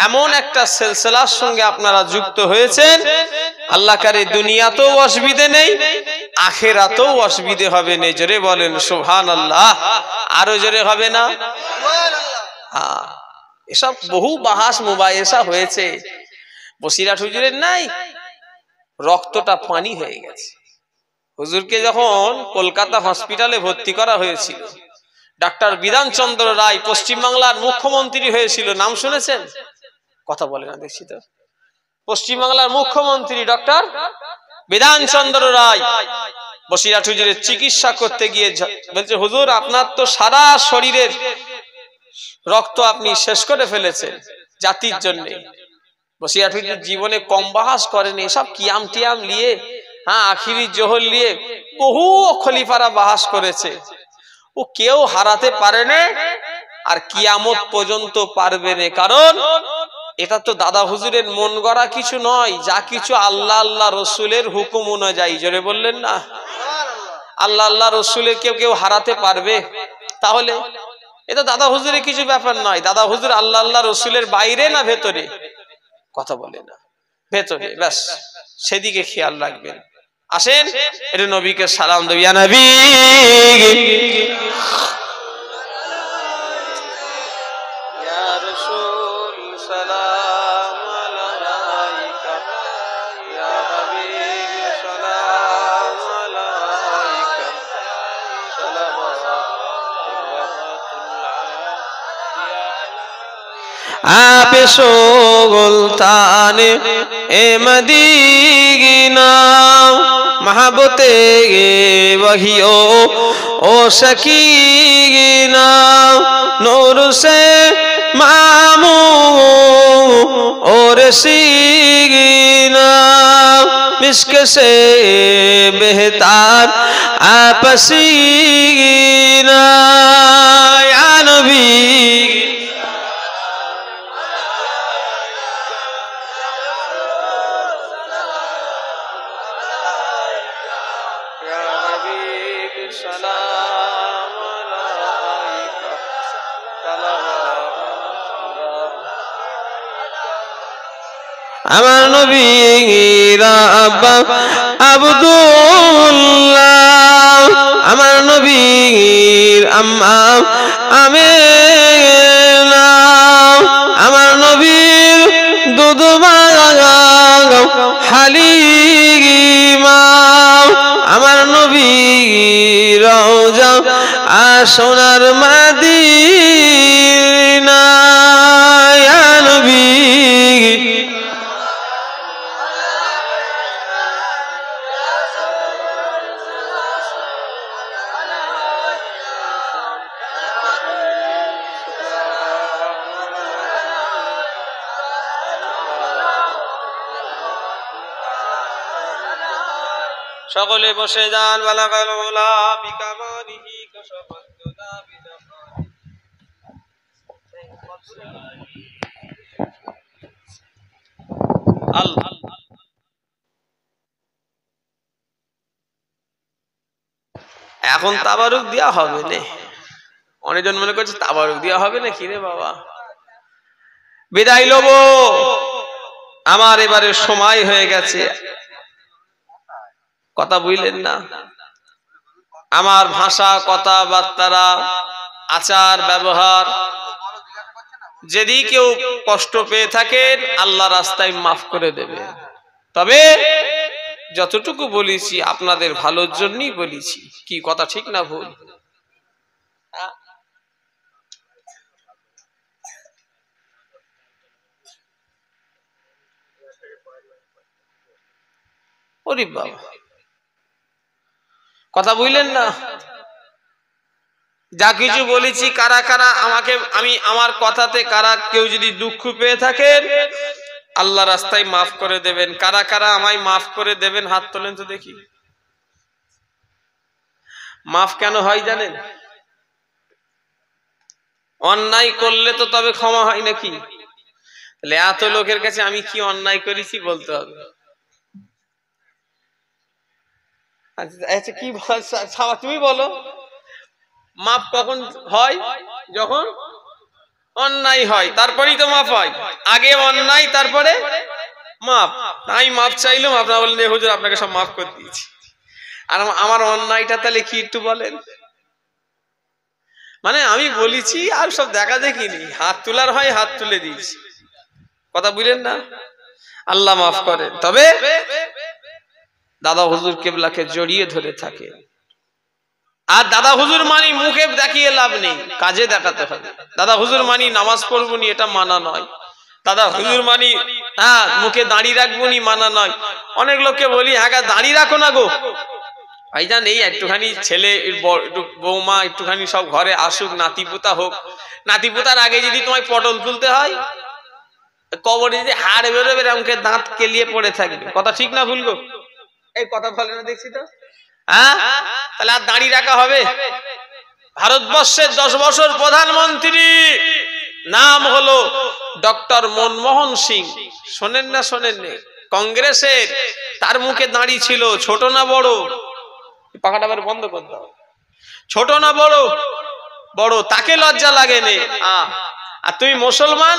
এমন একটা সিলসিলার সঙ্গে আপনারা যুক্ত হয়েছেন, আল্লাহ কারে দুনিয়াতেও অসুবিধে নেই, আখিরাতেও অসুবিধে হবে না। জোরে বলেন সুবহানাল্লাহ। আরো জোরে হবে না? হ্যাঁ, এসব বহু বাহাস মুবায়েসা হয়েছে। বসিরহাট হুজুরের নাই, রক্তটা পানি হয়ে গেছে। হুজুরকে যখন কলকাতা হসপিটালে ভর্তি করা হয়েছিল, ডাক্তার বিধানচন্দ্র রায় পশ্চিমবাংলার মুখ্যমন্ত্রী হয়েছিল, নাম শুনেছেন? কথা বলে না দেখছি তো। পশ্চিমবাংলার মুখ্যমন্ত্রী ডক্টর বিধানচন্দ্র রায় বসিরহাট হুজুরের চিকিৎসা করতে গিয়ে বলছে, হুজুর আপনার তো সারা শরীরের রক্ত আপনি শেষ করে ফেলেছেন জাতির জন্য। বসিরহাট হুজুর জীবনে কম বাহাস করেনি, সব কিয়াম টিয়াম নিয়ে, হ্যাঁ আখিরি জোহর নিয়ে বহু খলিফারা বাহাস করেছে। ও কেউ হারাতে পারে না, আর কিয়ামত পর্যন্ত পারবে না। কারণ এটা তো দাদা হুজুরের মন গড়া কিছু নয়, যা কিছু আল্লাহ আল্লাহ রসুলের হুকুম অনুযায়ী। জোরে বললেন না। আল্লাহ আল্লাহ রসুলের কেউ হারাতে পারবে? তাহলে এটা দাদা হুজুরের কিছু ব্যাপার নয়। দাদা হুজুর আল্লাহ আল্লাহ রসুলের বাইরে না ভেতরে? কথা বলে না, ভেতরে। ব্যাস, সেদিকে খেয়াল রাখবেন। আসেন এটা নবীকে সালাম দেব। ইয়া নবী ইয়া রাসূল সালাম আলাইকা ইয়া आप सुल्तान ए मदीना महबूते वहियो ओ सकीना नूर से मामू और सीना मिस्क से बेहतर आपसीना या नबी আমার নবীর আব্বা আব্দুল্লাহ আমার নবীর আম্মা আমেনা আমার নবীর দুধমা হালিমা আমার নবীর রওজা সোনার মদিনা ইয়া নবী সকলে বসে যান বালাগাল ওলা বিকামানিহি কাশাফাতুনা বিজামান আল্লাহ এখন তাবারুক দেয়া হবে না অনেকজন মনে করছে তাবারুক দেয়া হবে না কি রে বাবা বিদায় লব আমার এবারে সময় হয়ে গেছে কথা বুঝলেন না আমার ভাষা কথাবার্তা আচার ব্যবহার যদি কেউ কষ্ট পেয়ে থাকেন আল্লাহ রাস্তায় মাফ করে দেবে তবে যতটুকু বলেছি আপনাদের ভালোর জন্যই বলেছি কি কথা ঠিক না ভুল ওরে বাবা কথা বুঝলেন না যা কিছু বলেছি কারা কারা আমাকে আমি আমার কথাতে কারা কেউ যদি দুঃখ পেয়ে থাকেন আল্লাহ রাস্তায় মাফ করে দেবেন কারা কারা আমায় মাফ করে দেবেন হাত তোলেন তো দেখি মাফ কেন হয় জানেন অন্যায় করলে তো তবে ক্ষমা হয় নাকি তাহলে এত লোকের কাছে আমি কি অন্যায় করেছি বলতে হবে আচ্ছা কি তুমি বলো মাপ কখন হয় যখন অন্যায় হয় তারপরেই তো মাপ হয় আগে অন্যায় তারপরে মাপ আমি মাপ চাইলাম আপনারা বললেন হুজুর আপনাকে সব মাফ করে দিয়েছি আর আমার অন্যায়টা তাহলে কি একটু বলেন মানে আমি বলেছি আর সব দেখা দেখিনি হাত তোলার হয় হাত তুলে দিয়েছি কথা বুঝলেন না আল্লাহ মাফ করেন তবে দাদা হুজুর কেবলাকে জড়িয়ে ধরে থাকে আর দাদা হুজুর মানি মুখে দেখিয়ে লাভ নেই কাজে দেখাতে হবে দাদা হুজুর মানি নামাজ পড়বো নি এটা মানা নয় দাদা হুজুর মানি হ্যাঁ মুখে দাঁড়িয়ে রাখবো নি মানা নয় অনেক লোককে বলি হ্যাঁ দাঁড়িয়ে রাখো না গো ভাইজান এই একটুখানি ছেলে বৌমা একটুখানি সব ঘরে আসুক নাতিপুতা হোক নাতিপুতার আগে যদি তোমায় পটল তুলতে হয় কবরে যদি হাড় বেরোবে এরকম দাঁত কেলিয়ে পড়ে থাকবে কথা ঠিক না ভুল গো এই কথা বলে না দেখছি তো হ্যাঁ তাহলে আর দাঁড়িয়ে রাখা হবে ভারতবর্ষের 10 বছর প্রধানমন্ত্রী নাম হলো ডক্টর মনমোহন সিং শোনেন না কংগ্রেসের তার মুখে দাঁড়ি ছিল ছোট না বড় পাখাটা বন্ধ করে দাও ছোট না বড় বড় তাকে লজ্জা লাগে নে আর তুমি মুসলমান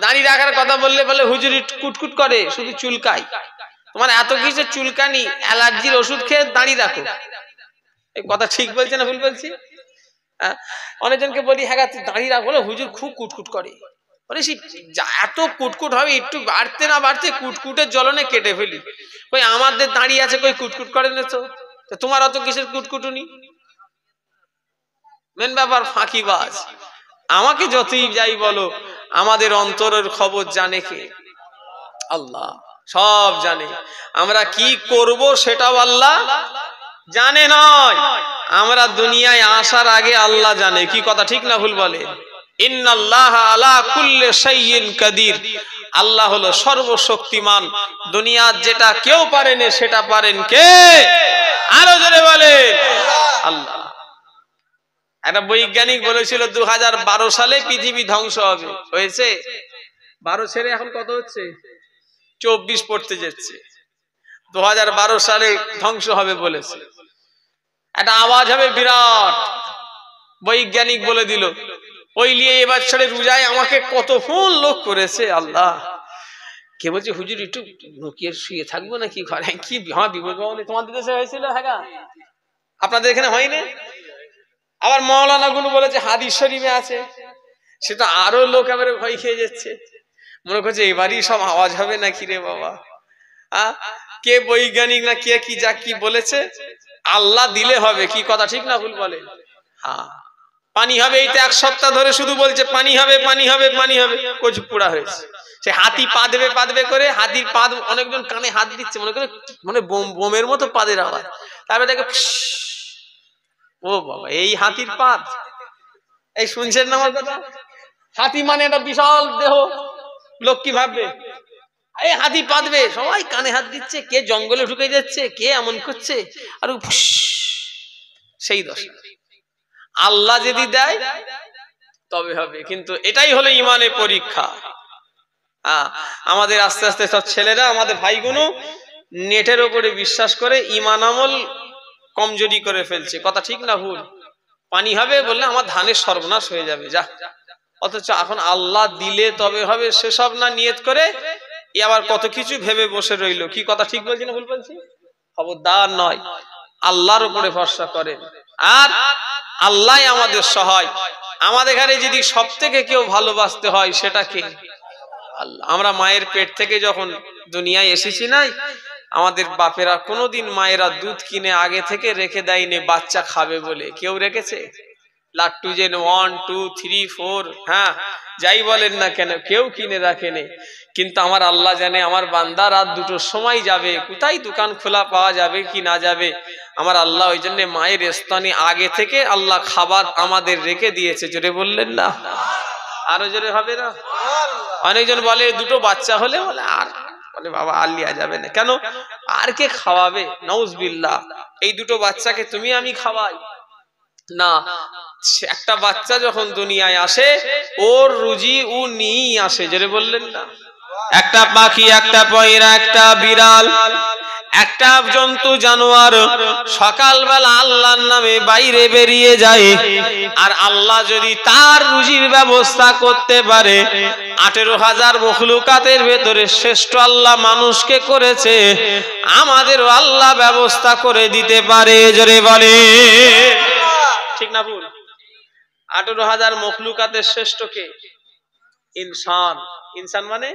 দাঁড়িয়ে রাখার কথা বললে বলে হুজুরি কুটকুট করে শুধু চুলকায় তোমার এত কিছু চুলকানি অ্যালার্জির ওষুধ খেয়ে দাঁড়িয়ে রাখো এই কথা ঠিক বলছে না ভুল বলছি অনেকজনকে বলি হ্যাঁ তুই দাঁড়িয়ে রাখ বলে হুজুর খুব কুটকুট করে এত কুটকুট হবে একটু বাড়তে না বাড়তে কুটকুটের জ্বলনে কেটে ফেলি কই আমাদের দাঁড়িয়ে আছে কই কুটকুট করে না তো তোমার অত কিসের কুটকুটুনি মেন ব্যাপার ফাঁকিবাজ আমাকে যতই যাই বলো আমাদের অন্তরের খবর জানে কে? আল্লাহ সব জানে। আমরা কি করব সেটাও আল্লাহ জানে নয়, আমরা দুনিয়ায় আসার আগে আল্লাহ জানে। কি কথা ঠিক না ভুল বলে? ইন্নাল্লাহা আলা কুল্লি শাইইন কাদির, আল্লাহ হলো সর্বশক্তিমান। দুনিয়ার যেটা কেউ পারে না সেটা পারেন কে? আরো জোরে বলেন আল্লাহ। একটা বৈজ্ঞানিক বলেছিল 2012 সালে পৃথিবী ধ্বংস হবে, হয়েছে? 12 ছেড়ে এখন কত হচ্ছে? 24 পড়তে যাচ্ছে। 2012 সালে ধ্বংস হবে বলেছে। একটা আওয়াজ হবে বিরাট, বৈজ্ঞানিক বলে দিল। ওই নিয়ে এবার ছেড়ে রোজায় আমাকে কত ফোন লোক করেছে আল্লাহ। কে বলছে হুজুর একটু লুকিয়ে শুয়ে থাকবো নাকি ঘরে? কি বিপদ বাবনে তোমাদের দেশে হয়েছিল? হ্যাঁ, আপনাদের এখানে হয়নি? আবার মাওলানা গুলো বলেছে হাদিস শরীফে আছে, সে তো আরো লোক এবারে ভয় খেয়ে যাচ্ছে, মনে করছে এবারই সব আওয়াজ হবে নাকি রে বাবা। কে বৈজ্ঞানিক না কে কি যা কি বলেছে, আল্লাহ দিলে হবে। কি কথা ঠিক না ভুল বলে? হ্যাঁ, পানি হবে। এইটা 1 সপ্তাহ ধরে শুধু বলছে পানি হবে পানি হবে পানি হবে, কচু পোড়া হয়েছে। সে হাতি পা দেবে করে, হাতির পা অনেকজন কানে হাত দিচ্ছে, মনে করে মানে বোমের মতো পাদের আওয়াজ। তারপরে দেখে ও বাবা, এই হাতির পাত, এই শুনছেন না আমার কথা? হাতি মানে একটা বিশাল দেহ, লোক কি ভাববে? এই হাতি পাতবে, সবাই কানে হাত দিচ্ছে, কে জঙ্গলে ঢুকে যাচ্ছে, কে এমন করছে, আর সেই দশা। আল্লাহ যদি দেয় তবে হবে, কিন্তু এটাই হলো ইমানের পরীক্ষা। আমাদের আস্তে আস্তে সব ছেলেরা, আমাদের ভাইগুলো নেটের উপরে বিশ্বাস করে ইমান আমল কমজোরি করে ফেলছে। কথা ঠিক না ভুল? পানি হবে বললে আমার ধানের সর্বনাশ হয়ে যাবে, যা। অথচ এখন আল্লাহ দিলে তবে হবে সেসব না নিয়ত করে আবার কত কিছু ভেবে বসে রইল। কি কথা ঠিক বলছি না ভুল বলছি? খবরদার নয়, আল্লাহর উপরে ভরসা করেন, আর আল্লাহ আমাদের সহায়। আমাদের ঘরে যদি সব থেকে কেউ ভালোবাসতে হয় সেটা কে? আল্লাহ। আমরা মায়ের পেট থেকে যখন দুনিয়ায় এসেছি নাই, আমাদের বাপেরা কোনোদিন মায়েরা দুধ কিনে আগে থেকে রেখে দেয়নি বাচ্চা খাবে বলে। কেউ রেখেছে? লাট্টু যেন 1 2 3 4, হ্যাঁ যাই বলেন না কেন, কেউ কিনে রাখেনি। কিন্তু আমার আল্লাহ জানে আমার বান্দা রাত 2টোর সময় যাবে, কোথায় দোকান খোলা পাওয়া যাবে কি না যাবে। আমার আল্লাহ ওই জন্য মায়ের স্তনে আগে থেকে আল্লাহ খাবার আমাদের রেখে দিয়েছে। জোরে বললেন না? আরো জোরে হবে না? অনেকজন বলে 2টো বাচ্চা হলে বলে আর বলে বাবা আর লিয়া যাবে না। কেন? আর কে খাওয়াবে? নাউজুবিল্লাহ। এই 2টো বাচ্চাকে তুমি আমি খাওয়াই না। একটা বাচ্চা যখন দুনিয়ায় আসে ওর রুজি ও নিয়েই আসে। জোরে বললেন না? একটা পাখি, একটা পয়রা, একটা বিড়াল, একটা জন্তু জানোয়ার সকালবেলা আল্লাহর নামে বাইরে বেরিয়ে যায়, আর আল্লাহ যদি তার রুজির ব্যবস্থা করতে পারে, 18,000 মখলুকাতের ভেতরে শ্রেষ্ঠ আল্লাহ মানুষকে করেছে, আমাদেরও আল্লাহ ব্যবস্থা করে দিতে পারে। জোরে বলে ঠিক না ভুল? 18,000 মখলুকাতের শ্রেষ্ঠ কে? ইনসান। ইনসান মানে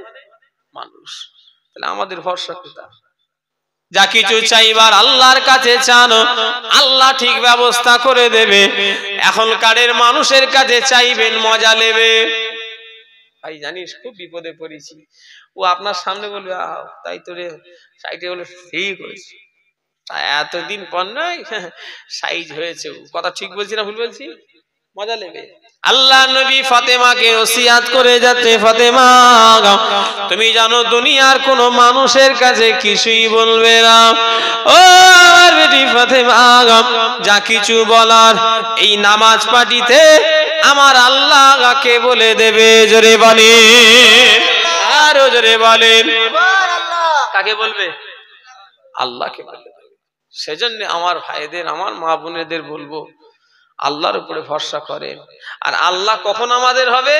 মানুষ। তাহলে আমাদের ভরসা কোথায়? যা কিছু চাইবার আল্লাহর কাছে চান, আল্লাহ ঠিক ব্যবস্থা করে দেবে। এখনকারের মানুষের কাছে চাইবেন মজা নেবে। ভাই জানিস খুব বিপদে পড়েছি, ও আপনার সামনে বলবে তাই তো রে, সাইডে বলে ঠিক হয়েছে, এতদিন পর নয় সাইজ হয়েছে। কথা ঠিক বলছি না ভুল বলছি? মজা নেবে। আল্লাহ নবী ফাতেমাকে ওসিয়াত করে যাচ্ছে, ফাতেমা তুমি জানো দুনিয়ার কোন মানুষের কাছে কিছুই বলবে না। ও আমার বেটি ফাতেমা, যা কিছু বলার এই নামাজ পাঠিতে আমার আল্লাহকে বলে দেবে। জোরে বলেন, আরো জোরে বলেন। কাকে বলবে? আল্লাহকে বলবে। সেজন্য আমার ভাইদের, আমার মা বোনেদের বলবো আল্লাহর উপরে ভরসা করেন। আর আল্লাহ কখন আমাদের হবে?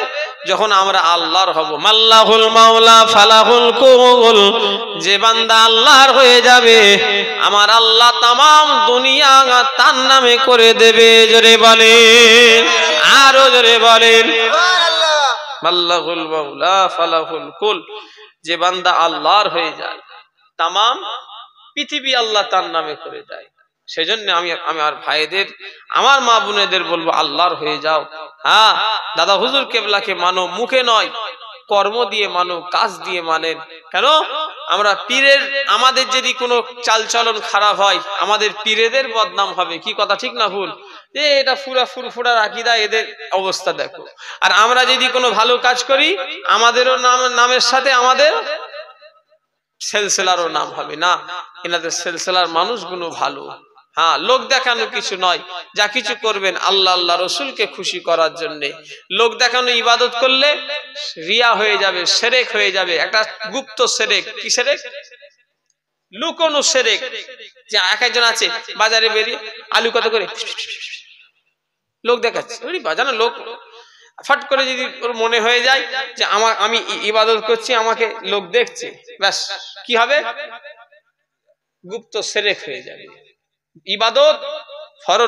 যখন আমরা আল্লাহর হব। মাল্লাহুল মাওলা ফালাহুল কুল, যে বান্দা আল্লাহর হয়ে যাবে আমার আল্লাহ তামাম দুনিয়া তার নামে করে দেবে। জোরে বলেন, আরো জোরে বলেন সুবহানাল্লাহ। মাল্লাহুল মাওলা ফালাহুল কুল, যে বান্দা আল্লাহর হয়ে যায় তামাম পৃথিবী আল্লাহ তার নামে করে দেয়। সেজন্য আমি আমার ভাইদের, আমার মা বোনেদের বলবো আল্লাহর হয়ে যাও। হ্যাঁ, দাদা হুজুর কেবলাকে মানো, মুখে নয়, কর্ম দিয়ে মানুক, কাজ দিয়ে মানেন। কেন? আমরা পীরের, আমাদের যদি কোনো চালচলন খারাপ হয় আমাদের পীরেদের বদনাম হবে। কি কথা ঠিক না ভুল? যে এটা পুরা ফুরফুরার আকীদা, এদের অবস্থা দেখো। আর আমরা যদি কোনো ভালো কাজ করি আমাদেরও নামের সাথে আমাদের সিলসিলারও নাম হবে। না, এনাদের সিলসিলার মানুষগুলো ভালো। হ্যাঁ, লোক দেখানো কিছু নয়, যা কিছু করবেন আল্লাহ আল্লাহ রসুলকে খুশি করার জন্য। লোক দেখানো ইবাদত করলে রিয়া হয়ে যাবে, শিরক হয়ে যাবে, একটা গুপ্ত শিরক। কি শিরক? লুকোনো শিরক। যে একজন আছে বাজারে বেরিয়ে আলু কত করে লোক দেখাচ্ছে, বাজানো লোক, ফট করে যদি ওর মনে হয়ে যায় যে আমি ইবাদত করছি, আমাকে লোক দেখছে, ব্যাস কি হবে? গুপ্ত শিরক হয়ে যাবে। ইবাদত,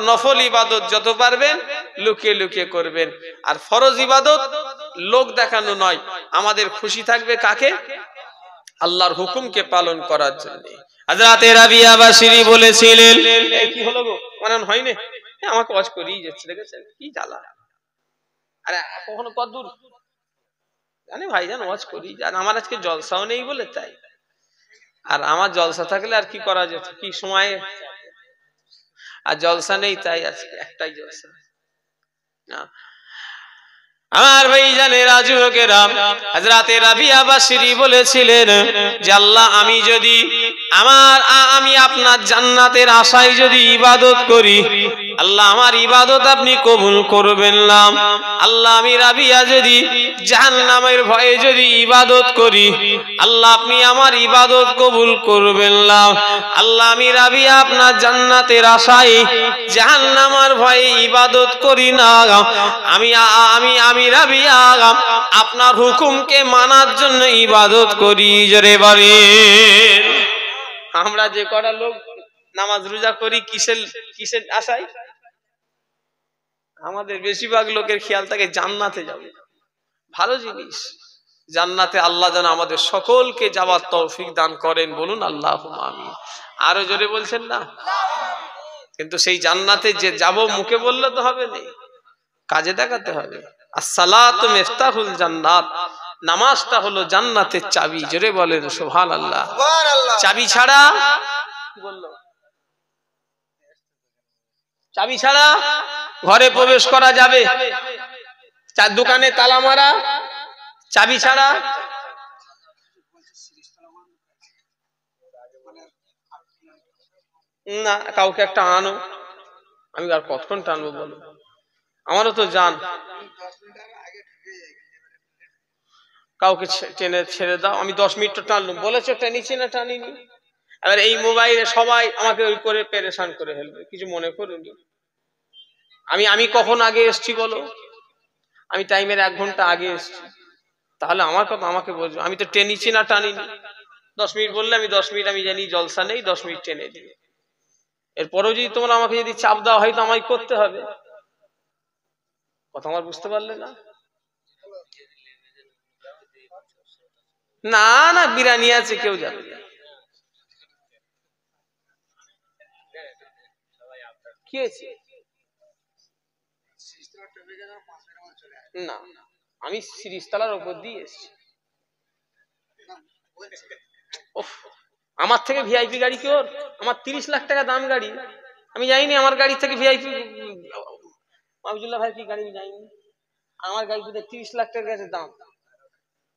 নফল ইবাদত যত পারবেন লুকিয়ে লুকিয়ে করবেন। আর ফরজ ইবাদত লোক দেখানো নয়, আমাদের খুশি থাকবে কাকে? আল্লাহর হুকুমকে পালন করার জন্য। হযরত রাবিয়া বাসরি বলেছিলেন, কি হলো গো, মানে হয়নি, আমাকে ওয়াজ করেই যাচ্ছে, দেখেছেন কি জ্বালা। আরে কখনো কত দূর জানি ভাইজান, ওয়াজ করি, আর আমার আজকে জলসাও নেই বলে তাই। আর আমার জলসা থাকলে আর কি করা যেত, কি সময়ে, আর জলসা নেই তাই আজকে একটাই জলসা। আমার ভাইজানেরা, যুবকেরা, হযরত রাবিয়া বাসরি বলেছিলেন যে আল্লাহ, আমি আপনার জান্নাতের আশায় যদি ইবাদত করি, আল্লাহ আমার ইবাদত আপনি কবুল করবেন না। আল্লাহ, আমি রাবিয়া যদি জাহান্নামের ভয়ে যদি ইবাদত করি, আল্লাহ আপনি আমার ইবাদত কবুল করবেন না। আল্লাহ, আমি রাবিয়া আপনার জান্নাতের আশায় জাহান্নামের ভয়ে ইবাদত করি না। আমি রাবিয়া আপনার হুকুমকে মানার জন্য ইবাদত করি। জোরে বলেন। আমরা যে কটা লোক নামাজ রোজা করি কিসের আশায়? আমাদের বেশিরভাগ লোকের খেয়াল থাকে জান্নাতে যাবে। ভালো জিনিস, জান্নাতে আল্লাহ যেন আমাদের সকলকে যাওয়ার তৌফিক দান করেন। বলুন আল্লাহুম্মা আমিন। আরো জোরে বলছেন না? কিন্তু সেই জান্নাতে যে যাব মুখে বললে তো হবে না, কাজে দেখাতে হবে। as-salatu miftahul জান্নাত, নামাজটা হলো জান্নাতের চাবি। জোরে বলেন সুবহানাল্লাহ। চাবি ছাড়া, চাবি ছাড়া ঘরে প্রবেশ করা যাবে? চার দোকানে তালা মারা, চাবি ছাড়া। না, কাউকে একটা আনো, আমি আর কতক্ষণ টানবো বলো, আমারও তো জান। কাউকে টেনে ছেড়ে দাও, আমি 10 মিনিট তো টানলাম, বলেছো টেনেছি না টানিনি? এবার এই মোবাইলে সবাই আমাকে ওই করে পেরেশান করে ফেলবে, কিছু মনে করুনি। আমি কখন আগে এসছি বলো? আমি টাইমের 1 ঘন্টা আগে এসছি, তাহলে আমার কথা আমাকে বলছো, আমি তো টেনেছি না টানিনি। 10 মিনিট বললে আমি 10 মিনিট, আমি জানি জলসা নেই, 10 মিনিট টেনে দিই। এরপরেও যদি তোমরা আমাকে যদি চাপ দেওয়া হয় তো আমায় করতে হবে। কথা আমার বুঝতে পারলে না? না না, বিরিয়ানি আছে, কেউ যাবে না। কি হয়েছে? না, আমি সিরিজতলার উপর দিয়ে এসেছি। আমার থেকে ভিআইপি গাড়ি কি ওর? আমার 30 লাখ টাকা দাম গাড়ি, আমি যাইনি। আমার গাড়ি থেকে ভিআইপি মাহবুবুল্লাহ ভাই কি গাড়ি যাইনি, আমার গাড়িতে 30 লাখ টাকা গেছে দাম।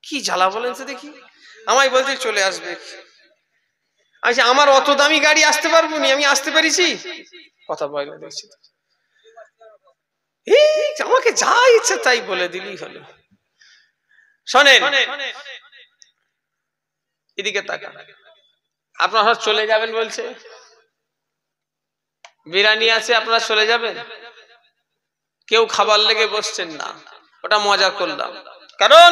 কি জ্বালা বলেন তো দেখি। আমায় বলতে চলে আসবে। আচ্ছা, আমার অত দামি গাড়ি আসতে পারবো নি, আমি আসতে পেরেছি। কথা বলে দেখছি, আমাকে যা ইচ্ছে তাই বলে দিলেই হলো। শোনেন, এদিকে তাকান। আপনারা চলে যাবেন বলছে, বিরিয়ানি আছে, আপনারা চলে যাবেন। কেউ খাবার লেগে বসছেন না, ওটা মজা করলাম। কারণ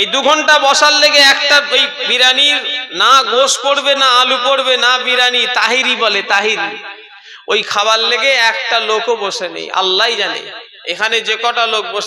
এই 2 ঘন্টা বসার লেগে একটা ওই বিরিয়ানির না গোশ পড়বে, না আলু পড়বে, না বিরিয়ানি, তাহিরি বলে, তাহিরি, ওই খাবার লেগে একটা লোকও বসে নেই। আল্লাহই জানে এখানে যে কটা লোক বসে